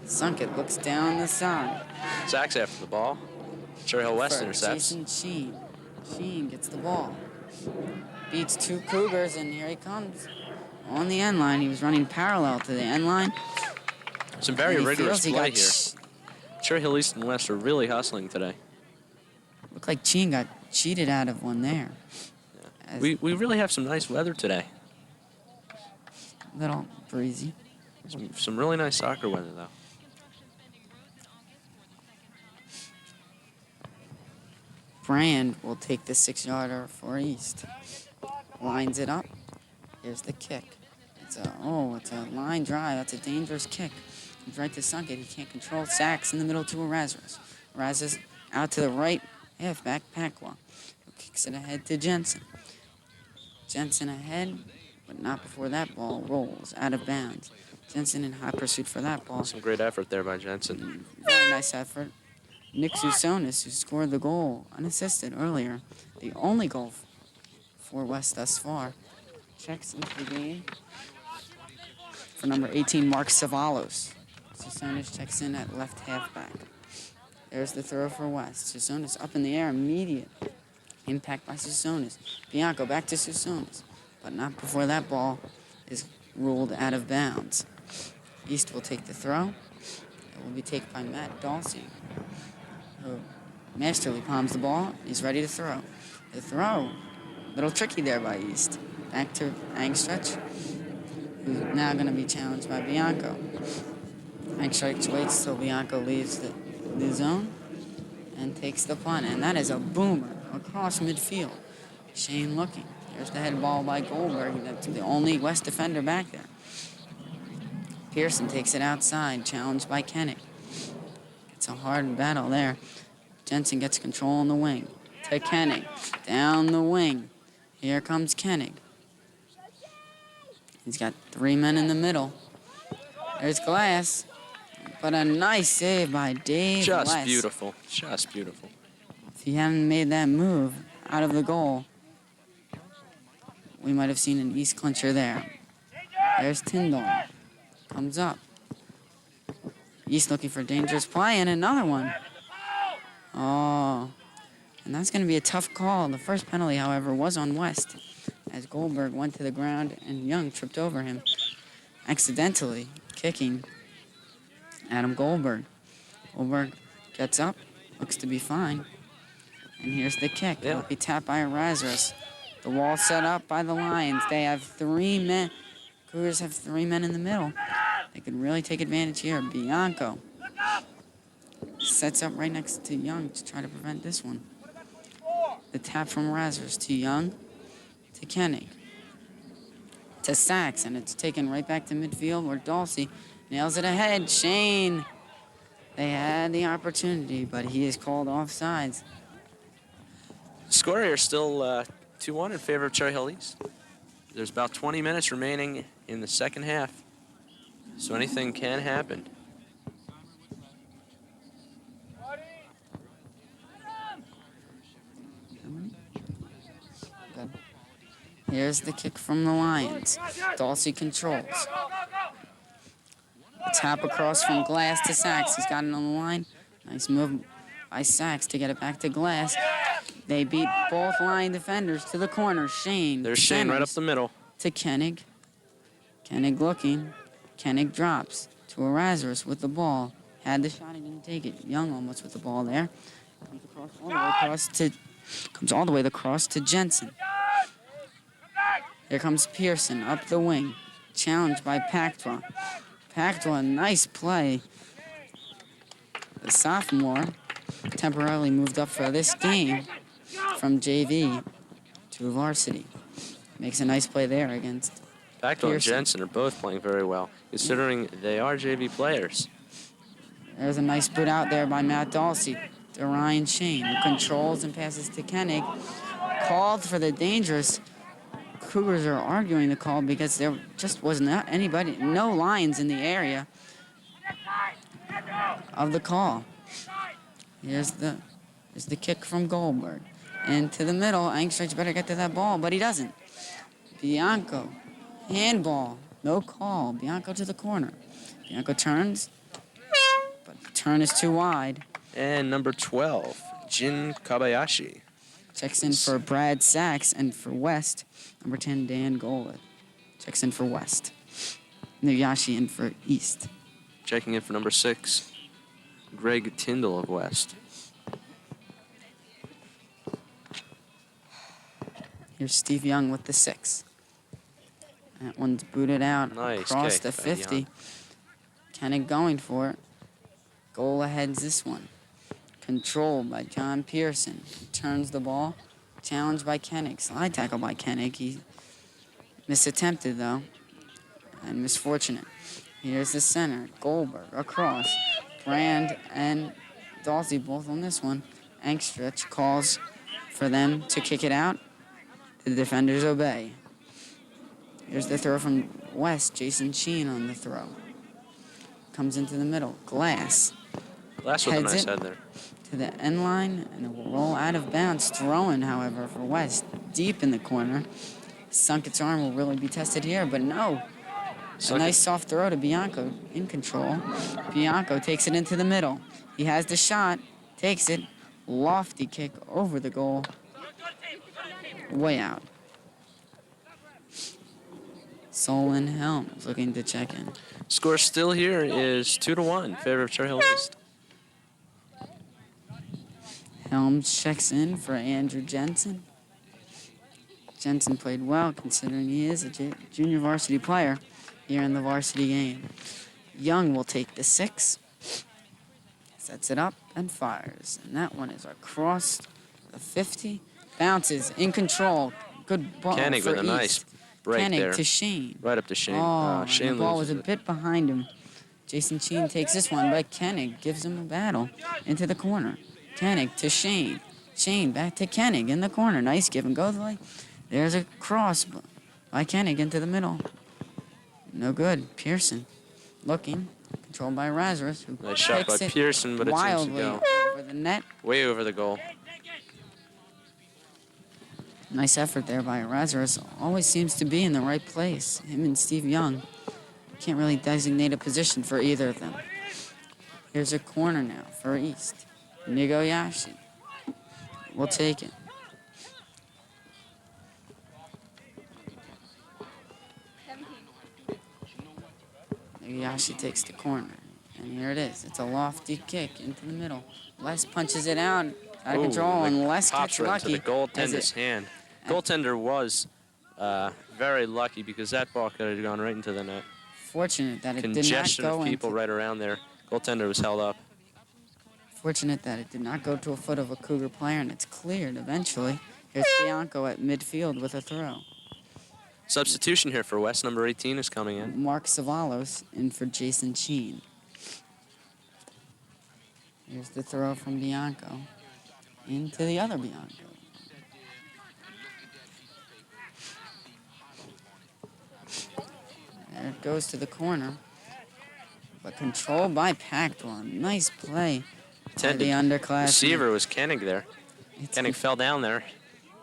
Speaker 1: Sunkett looks down the side.
Speaker 2: Sacks after the ball. Cherry Hill West
Speaker 1: For
Speaker 2: intercepts.
Speaker 1: Jason Sheen. Sheen gets the ball. Beats 2 Cougars, and here he comes. On the end line. He was running parallel to the end line.
Speaker 2: Some very
Speaker 1: and he
Speaker 2: rigorous
Speaker 1: feels he
Speaker 2: play
Speaker 1: got
Speaker 2: here. Cherry Hill East and West are really hustling today.
Speaker 1: Looked like Sheen got cheated out of one there. As
Speaker 2: We really have some nice weather today.
Speaker 1: little breezy.
Speaker 2: Some really nice soccer weather, though.
Speaker 1: Brand will take the 6-yarder for East. Lines it up. Here's the kick. It's a line drive. That's a dangerous kick. Comes right to Sunkett. He can't control. Sacks in the middle to Erasmus. Erasmus out to the right. Halfback Pacwa. Who kicks it ahead to Jensen. Jensen ahead, but not before that ball rolls out of bounds. Jensen in hot pursuit for that ball.
Speaker 2: Some great effort there by Jensen.
Speaker 1: Very nice effort. Nick Susonis, who scored the goal unassisted earlier, the only goal for West thus far, checks into the game for number 18, Mark Savalos. Susonis checks in at left halfback. There's the throw for West. Susonis up in the air, immediate impact by Susonis. Bianco back to Susonis, but not before that ball is ruled out of bounds. East will take the throw. It will be taken by Matt Dawsey, who masterly palms the ball. He's ready to throw. The throw, a little tricky there by East. Back to Angstretch, who's now going to be challenged by Bianco. Angstretch waits till Bianco leaves the zone and takes the punt, and that is a boomer across midfield. Shane looking. There's the head ball by Goldberg. That's the only West defender back there. Pearson takes it outside, challenged by Kennick. It's a hard battle there. Jensen gets control on the wing. To Kennick. Down the wing. Here comes Kennick. He's got 3 men in the middle. There's Glass. But a nice save by Dave
Speaker 2: Just
Speaker 1: West.
Speaker 2: beautiful. Just beautiful.
Speaker 1: If he hadn't made that move out of the goal, we might have seen an East clincher there. There's Tyndall. Comes up. East looking for dangerous play, and another one. Oh. And that's going to be a tough call. The first penalty, however, was on West, as Goldberg went to the ground and Young tripped over him, accidentally kicking Adam Goldberg. Goldberg gets up, looks to be fine. And here's the kick.
Speaker 2: Yeah.
Speaker 1: It'll be tapped by Erasmus. The wall set up by the Lions. They have 3 men. Cougars have 3 men in the middle. They could really take advantage here. Bianco sets up right next to Young to try to prevent this one. The tap from Erasmus to Young, to Kennig, to Sachs, and it's taken right back to midfield where Dawsey nails it ahead. Shane. They had the opportunity, but he is called offsides.
Speaker 2: Score here still 2-1 in favor of Cherry Hill East. There's about 20 minutes remaining in the second half, so anything can happen.
Speaker 1: Good. Here's the kick from the Lions. Dawsey controls. Tap across from Glass to Sachs. He's got it on the line. Nice move by Sachs to get it back to Glass. They beat both line defenders to the corner. Shane.
Speaker 2: There's Shane right up the middle.
Speaker 1: To Kennig. Kennig looking. Kennig drops to Erasmus with the ball. Had the shot, he didn't take it. Young almost with the ball there. Comes all the way across to Jensen. Here comes Pearson up the wing. Challenged by Pactua. Pactua, nice play. The sophomore temporarily moved up for this game from JV to varsity. Makes a nice play there against
Speaker 2: Pactua and
Speaker 1: Pearson.
Speaker 2: Jensen are both playing very well, considering they are JV players.
Speaker 1: There's a nice boot out there by Matt Dawsey to Ryan Shane, who controls and passes to Kennig. Called for the dangerous. Cougars are arguing the call because there just was not anybody, no lines in the area of the call. Here's the kick from Goldberg. Into the middle. Angstreich better get to that ball, but he doesn't. Bianco. Handball. No call. Bianco to the corner. Bianco turns, but the turn is too wide.
Speaker 2: And number 12, Jin Kabayashi.
Speaker 1: Checks in for Brad Sachs, and for West, number 10, Dan Gola. Checks in for West. Nuyashi in for East.
Speaker 2: Checking in for number 6, Greg Tyndall of West.
Speaker 1: Here's Steve Young with the 6. That one's booted out
Speaker 2: Nice
Speaker 1: across
Speaker 2: kick
Speaker 1: the
Speaker 2: by
Speaker 1: 50.
Speaker 2: Young.
Speaker 1: Kennig going for it. Gola heads this one. Controlled by John Pearson. Turns the ball. Challenged by Koenig. Slide tackle by Koenig. He misattempted, though. And misfortunate. Here's the center. Goldberg across. Brand and Dalsey both on this one. Angstritch calls for them to kick it out. The defenders obey. Here's the throw from West. Jason Sheen on the throw. Comes into the middle. Glass.
Speaker 2: Glass with a
Speaker 1: Heads
Speaker 2: nice
Speaker 1: it
Speaker 2: head there.
Speaker 1: to the end line, and it will roll out of bounds. Throwing, however, for West, deep in the corner. Sunkett's arm will really be tested here, but no. A nice soft throw to Bianco, in control. Bianco takes it into the middle. He has the shot, takes it. Lofty kick over the goal. Way out. Solon Helms looking to check in.
Speaker 2: Score still here is 2-1 in favor of Cherry Hill East.
Speaker 1: Helms checks in for Andrew Jensen. Jensen played well considering he is a junior varsity player here in the varsity game. Young will take the 6. Sets it up and fires. And that one is across the 50. Bounces in control. Good ball
Speaker 2: Koenig
Speaker 1: for
Speaker 2: with a
Speaker 1: East.
Speaker 2: nice break
Speaker 1: Koenig
Speaker 2: there.
Speaker 1: to Sheen.
Speaker 2: Right up to Shane.
Speaker 1: Oh, and
Speaker 2: Shane
Speaker 1: the ball was
Speaker 2: loses
Speaker 1: a
Speaker 2: it.
Speaker 1: bit behind him. Jason Sheen takes this one, but Koenig gives him a battle into the corner. Koenig to Shane. Shane back to Koenig in the corner. Nice give and go. There's a cross by Koenig into the middle. No good. Pearson looking. Controlled by Razorus, who
Speaker 2: Nice shot by
Speaker 1: kicks it
Speaker 2: Pearson, but it seems to
Speaker 1: wildly
Speaker 2: go
Speaker 1: over the net.
Speaker 2: way over the goal.
Speaker 1: Nice effort there by Razorus. Always seems to be in the right place. Him and Steve Young. Can't really designate a position for either of them. Here's a corner now for East. Nigoyashi will take it. Nigoyashi takes the corner. And here it is. It's a lofty kick into the middle. Les punches it out out of control, and Les
Speaker 2: pops
Speaker 1: gets
Speaker 2: right
Speaker 1: lucky.
Speaker 2: into the
Speaker 1: as
Speaker 2: goaltender's
Speaker 1: it-
Speaker 2: hand. Goaltender was very lucky because that ball could have gone right into the net.
Speaker 1: Fortunate that it did not
Speaker 2: Congestion
Speaker 1: go
Speaker 2: of people
Speaker 1: into.
Speaker 2: right around there. Goaltender was held up.
Speaker 1: Fortunate that it did not go to a foot of a Cougar player, and it's cleared eventually. Here's Bianco at midfield with a throw.
Speaker 2: Substitution here for West. Number 18 is coming in.
Speaker 1: Mark Savalos in for Jason Sheen. Here's the throw from Bianco into the other Bianco. There it goes to the corner, but controlled by Pactwell. Nice play by the underclassmen.
Speaker 2: Receiver was Koenig there. Koenig fell down there.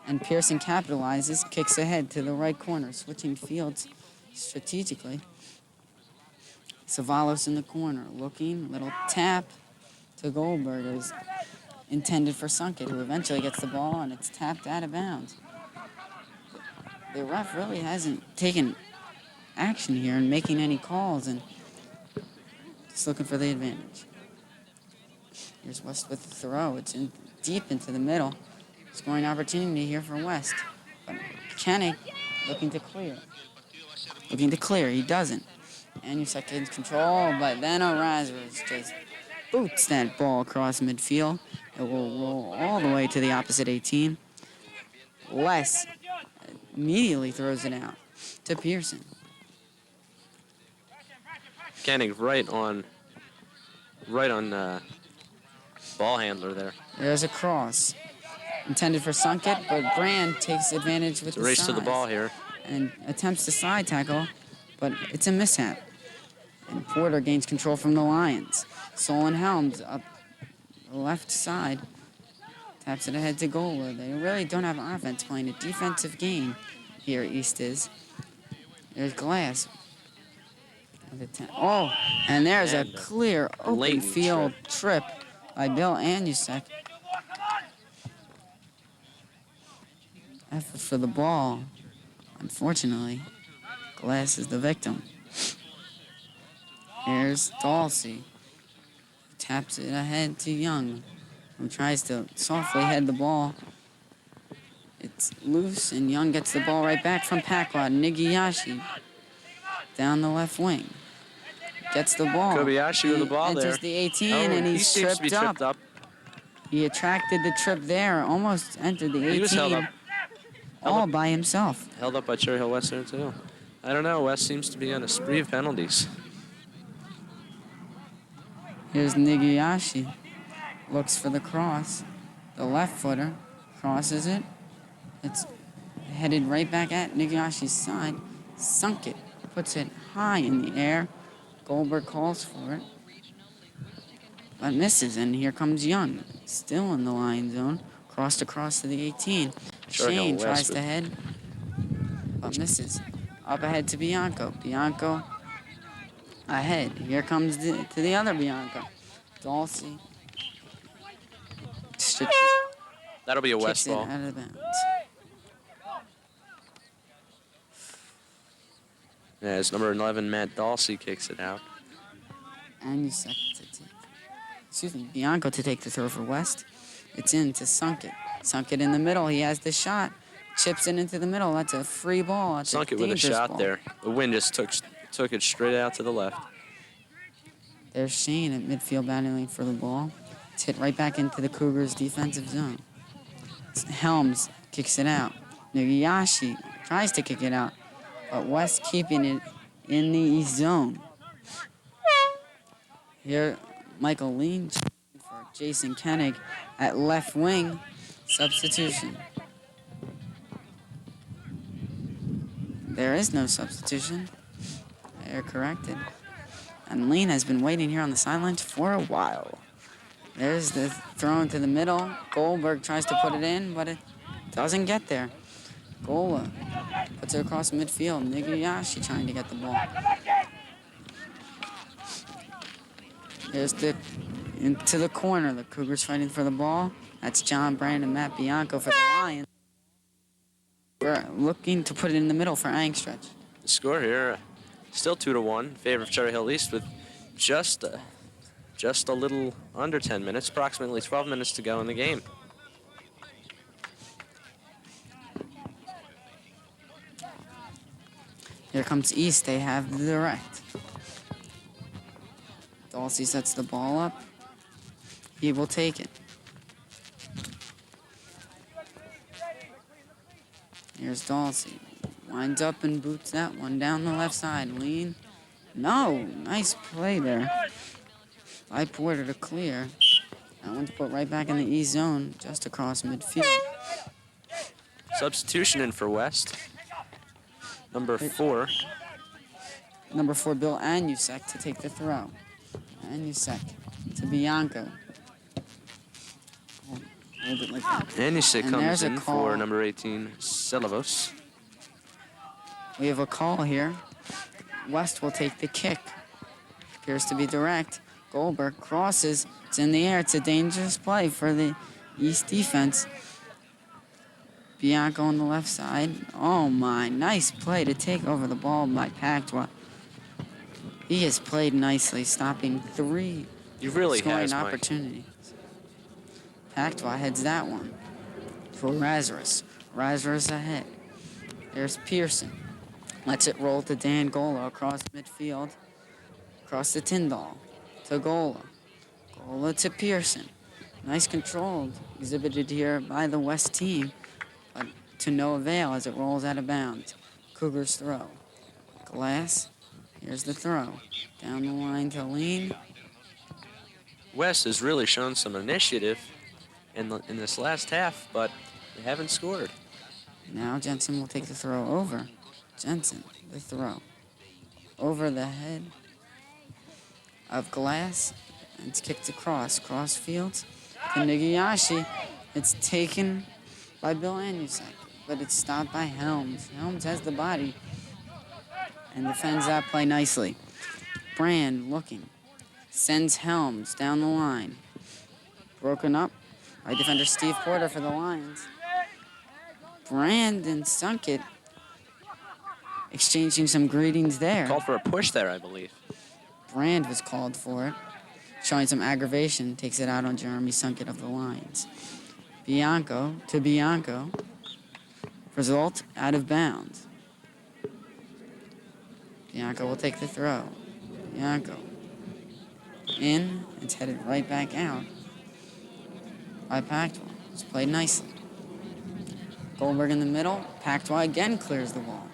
Speaker 1: And Pearson capitalizes, kicks ahead to the right corner, switching fields strategically. Savalos in the corner, looking, little tap to Goldberg. It was intended for Sunkett, who eventually gets the ball, and it's tapped out of bounds. The ref really hasn't taken action here and making any calls, and just looking for the advantage. Here's West with the throw. It's in deep into the middle. Scoring opportunity here for West. But Koenig looking to clear. Looking to clear. He doesn't. And Yusek gains control, but then O'Razarus just boots that ball across midfield. It will roll all the way to the opposite 18. Les immediately throws it out to Pearson.
Speaker 2: Koenig right on ball handler there.
Speaker 1: There's a cross intended for Sunkett, but Brand takes advantage with
Speaker 2: It's a
Speaker 1: the
Speaker 2: race to the
Speaker 1: size
Speaker 2: ball here.
Speaker 1: and attempts to side tackle, but it's a mishap. And Porter gains control from the Lions. Solon Helms up the left side, taps it ahead to goal. They really don't have offense, playing a defensive game here, East is. There's Glass. Oh, and there's a
Speaker 2: And a
Speaker 1: clear open
Speaker 2: blatant
Speaker 1: field trip by Bill Anusek. Effort for the ball. Unfortunately, Glass is the victim. Here's Dalsey. Taps it ahead to Young, who tries to softly head the ball. It's loose, and Young gets the ball right back from Packwad. Nigiyashi down the left wing. Gets the ball.
Speaker 2: Kobayashi with the ball
Speaker 1: enters
Speaker 2: there.
Speaker 1: the 18,
Speaker 2: Oh,
Speaker 1: and
Speaker 2: he
Speaker 1: he's
Speaker 2: seems to be
Speaker 1: tripped
Speaker 2: tripped up.
Speaker 1: He attracted the trip there, almost entered the 18.
Speaker 2: He was held up.
Speaker 1: All by himself.
Speaker 2: Held up by Cherry Hill West there, too. I don't know. West seems to be on a spree of penalties.
Speaker 1: Here's Nigiyashi. Looks for the cross. The left footer crosses it. It's headed right back at Nigiyashi's side. Sunk it. Puts it high in the air. Goldberg calls for it. But misses, and here comes Young. Still in the line zone. Crossed across to the 18. Shane tries to head, but misses. Up ahead to Bianco. Bianco ahead. Here comes to the other Bianco. Dulcie.
Speaker 2: That'll be a West
Speaker 1: Kicks it
Speaker 2: ball.
Speaker 1: out of bounds.
Speaker 2: Yeah, it's number 11, Matt Dulcie, kicks it out.
Speaker 1: And you set to take. Excuse me, Bianco to take the throw for West. It's in to Sunkit. Sunkit in the middle. He has the shot. Chips it into the middle. That's a free ball. That's
Speaker 2: Sunkit with a shot there. The wind just took it straight out to the left.
Speaker 1: There's Shane at midfield battling for the ball. It's hit right back into the Cougars' defensive zone. Helms kicks it out. Nigiyashi tries to kick it out, but West keeping it in the east zone. Here, Michael Lean for Jason Koenig at left wing. Substitution. There is no substitution. They're corrected. And Lean has been waiting here on the sidelines for a while. There's the throw into the middle. Goldberg tries to put it in, but it doesn't get there. Gola puts it across midfield. Nigiyashi trying to get the ball. There's the into the corner. The Cougars fighting for the ball. That's John Brand and Matt Bianco for the Lions. We're looking to put it in the middle for Angstretch.
Speaker 2: The score here, still 2-1 in favor of Cherry Hill East with just a little under 10 minutes, approximately 12 minutes to go in the game.
Speaker 1: Here comes East. They have the direct. Dulcie sets the ball up. He will take it. Here's Dulcie. Winds up and boots that one down the left side. Lean. No. Nice play there by Porter to clear. That one's put right back in the E zone, just across midfield.
Speaker 2: Substitution in for West. Number 4.
Speaker 1: Number 4, Bill Anusek to take the throw. Anusek to Bianco. Hold it like that.
Speaker 2: Anusek
Speaker 1: And
Speaker 2: comes
Speaker 1: there's a
Speaker 2: in
Speaker 1: call.
Speaker 2: for number 18, Selavos.
Speaker 1: We have a call here. West will take the kick. Appears to be direct. Goldberg crosses. It's in the air. It's a dangerous play for the East defense. Bianco on the left side. Oh my, nice play to take over the ball by Pactua. He has played nicely, stopping 3
Speaker 2: You really
Speaker 1: scoring
Speaker 2: has, Mike.
Speaker 1: opportunities. Pactua heads that one for Razarus. Razarus ahead. There's Pearson. Lets it roll to Dan Gola across midfield. Across the Tyndall to Gola. Gola to Pearson. Nice control exhibited here by the West team, but to no avail as it rolls out of bounds. Cougars throw. Glass. Here's the throw. Down the line to Lean.
Speaker 2: West has really shown some initiative in this last half, but they haven't scored.
Speaker 1: Now Jensen will take the throw over. Jensen, the throw. Over the head of Glass. And it's kicked across. Cross fields to Nigiyashi. It's taken by Bill Anusek, but it's stopped by Helms. Helms has the body and defends that play nicely. Brand looking. Sends Helms down the line. Broken up by defender Steve Porter for the Lions. Brand and Sunkit exchanging some greetings there.
Speaker 2: Called for a push there, I believe.
Speaker 1: Brand was called for it, showing some aggravation, takes it out on Jeremy Sunkit of the Lions. Bianco to Bianco. Result, out of bounds. Bianco will take the throw. Bianco in, it's headed right back out. by Pactwa. It's played nicely. Goldberg in the middle. Pactwa again clears the ball.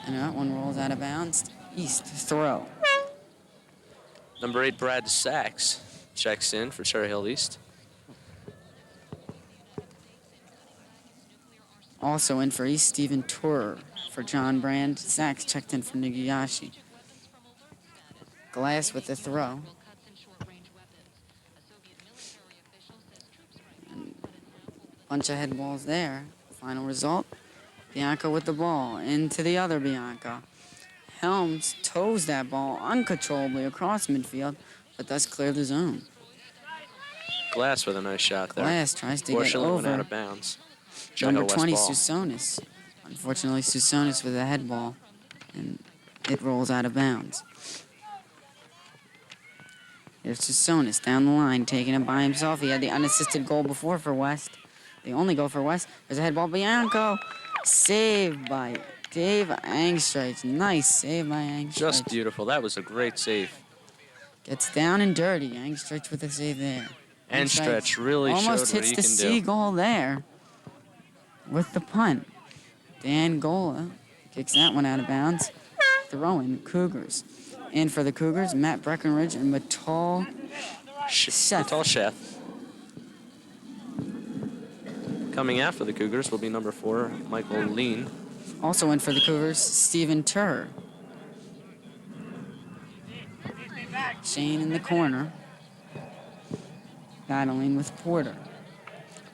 Speaker 1: And that one rolls out of bounds. East throw.
Speaker 2: Number 8, Brad Sachs checks in for Cherry Hill East.
Speaker 1: Also in for East, Stephen Turer for John Brand. Sachs checked in for Nagayashi. Glass with the throw. And bunch of head balls there. Final result, Bianca with the ball into the other Bianca. Helms toes that ball uncontrollably across midfield, but does clear the zone.
Speaker 2: Glass with a nice shot there.
Speaker 1: Glass tries to get
Speaker 2: Fortunately, went out
Speaker 1: over
Speaker 2: of bounds.
Speaker 1: number
Speaker 2: West
Speaker 1: 20,
Speaker 2: ball.
Speaker 1: Susonis. Unfortunately, Susonis with a head ball, and it rolls out of bounds. Here's Susonis down the line, taking it by himself. He had the unassisted goal before for West. The only goal for West. There's a head ball. Bianco. Saved by Dave Angstreich. Nice save by Angstreich.
Speaker 2: Just beautiful. That was a great save.
Speaker 1: Gets down and dirty. Angstreich with a save there.
Speaker 2: Angstreich really
Speaker 1: almost
Speaker 2: showed what
Speaker 1: hits
Speaker 2: he
Speaker 1: the
Speaker 2: can
Speaker 1: C
Speaker 2: do.
Speaker 1: goal there with the punt. Dan Gola kicks that one out of bounds. Throwing Cougars. In for the Cougars, Matt Breckenridge and Matal Seth.
Speaker 2: Matal Sheth. Coming out for the Cougars will be number 4, Michael Lean.
Speaker 1: Also in for the Cougars, Stephen Turr. Shane in the corner, battling with Porter.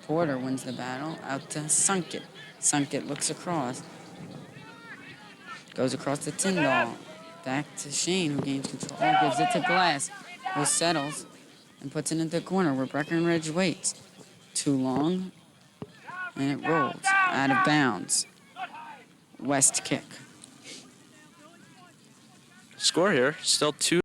Speaker 1: Porter wins the battle out to Sunkett. Sunkett looks across, goes across to Tyndall. Back to Shane, who gains control, gives it to Glass, who settles and puts it into the corner where Breckenridge waits. Too long, and it rolls out of bounds. West kick.
Speaker 2: Score here, still 2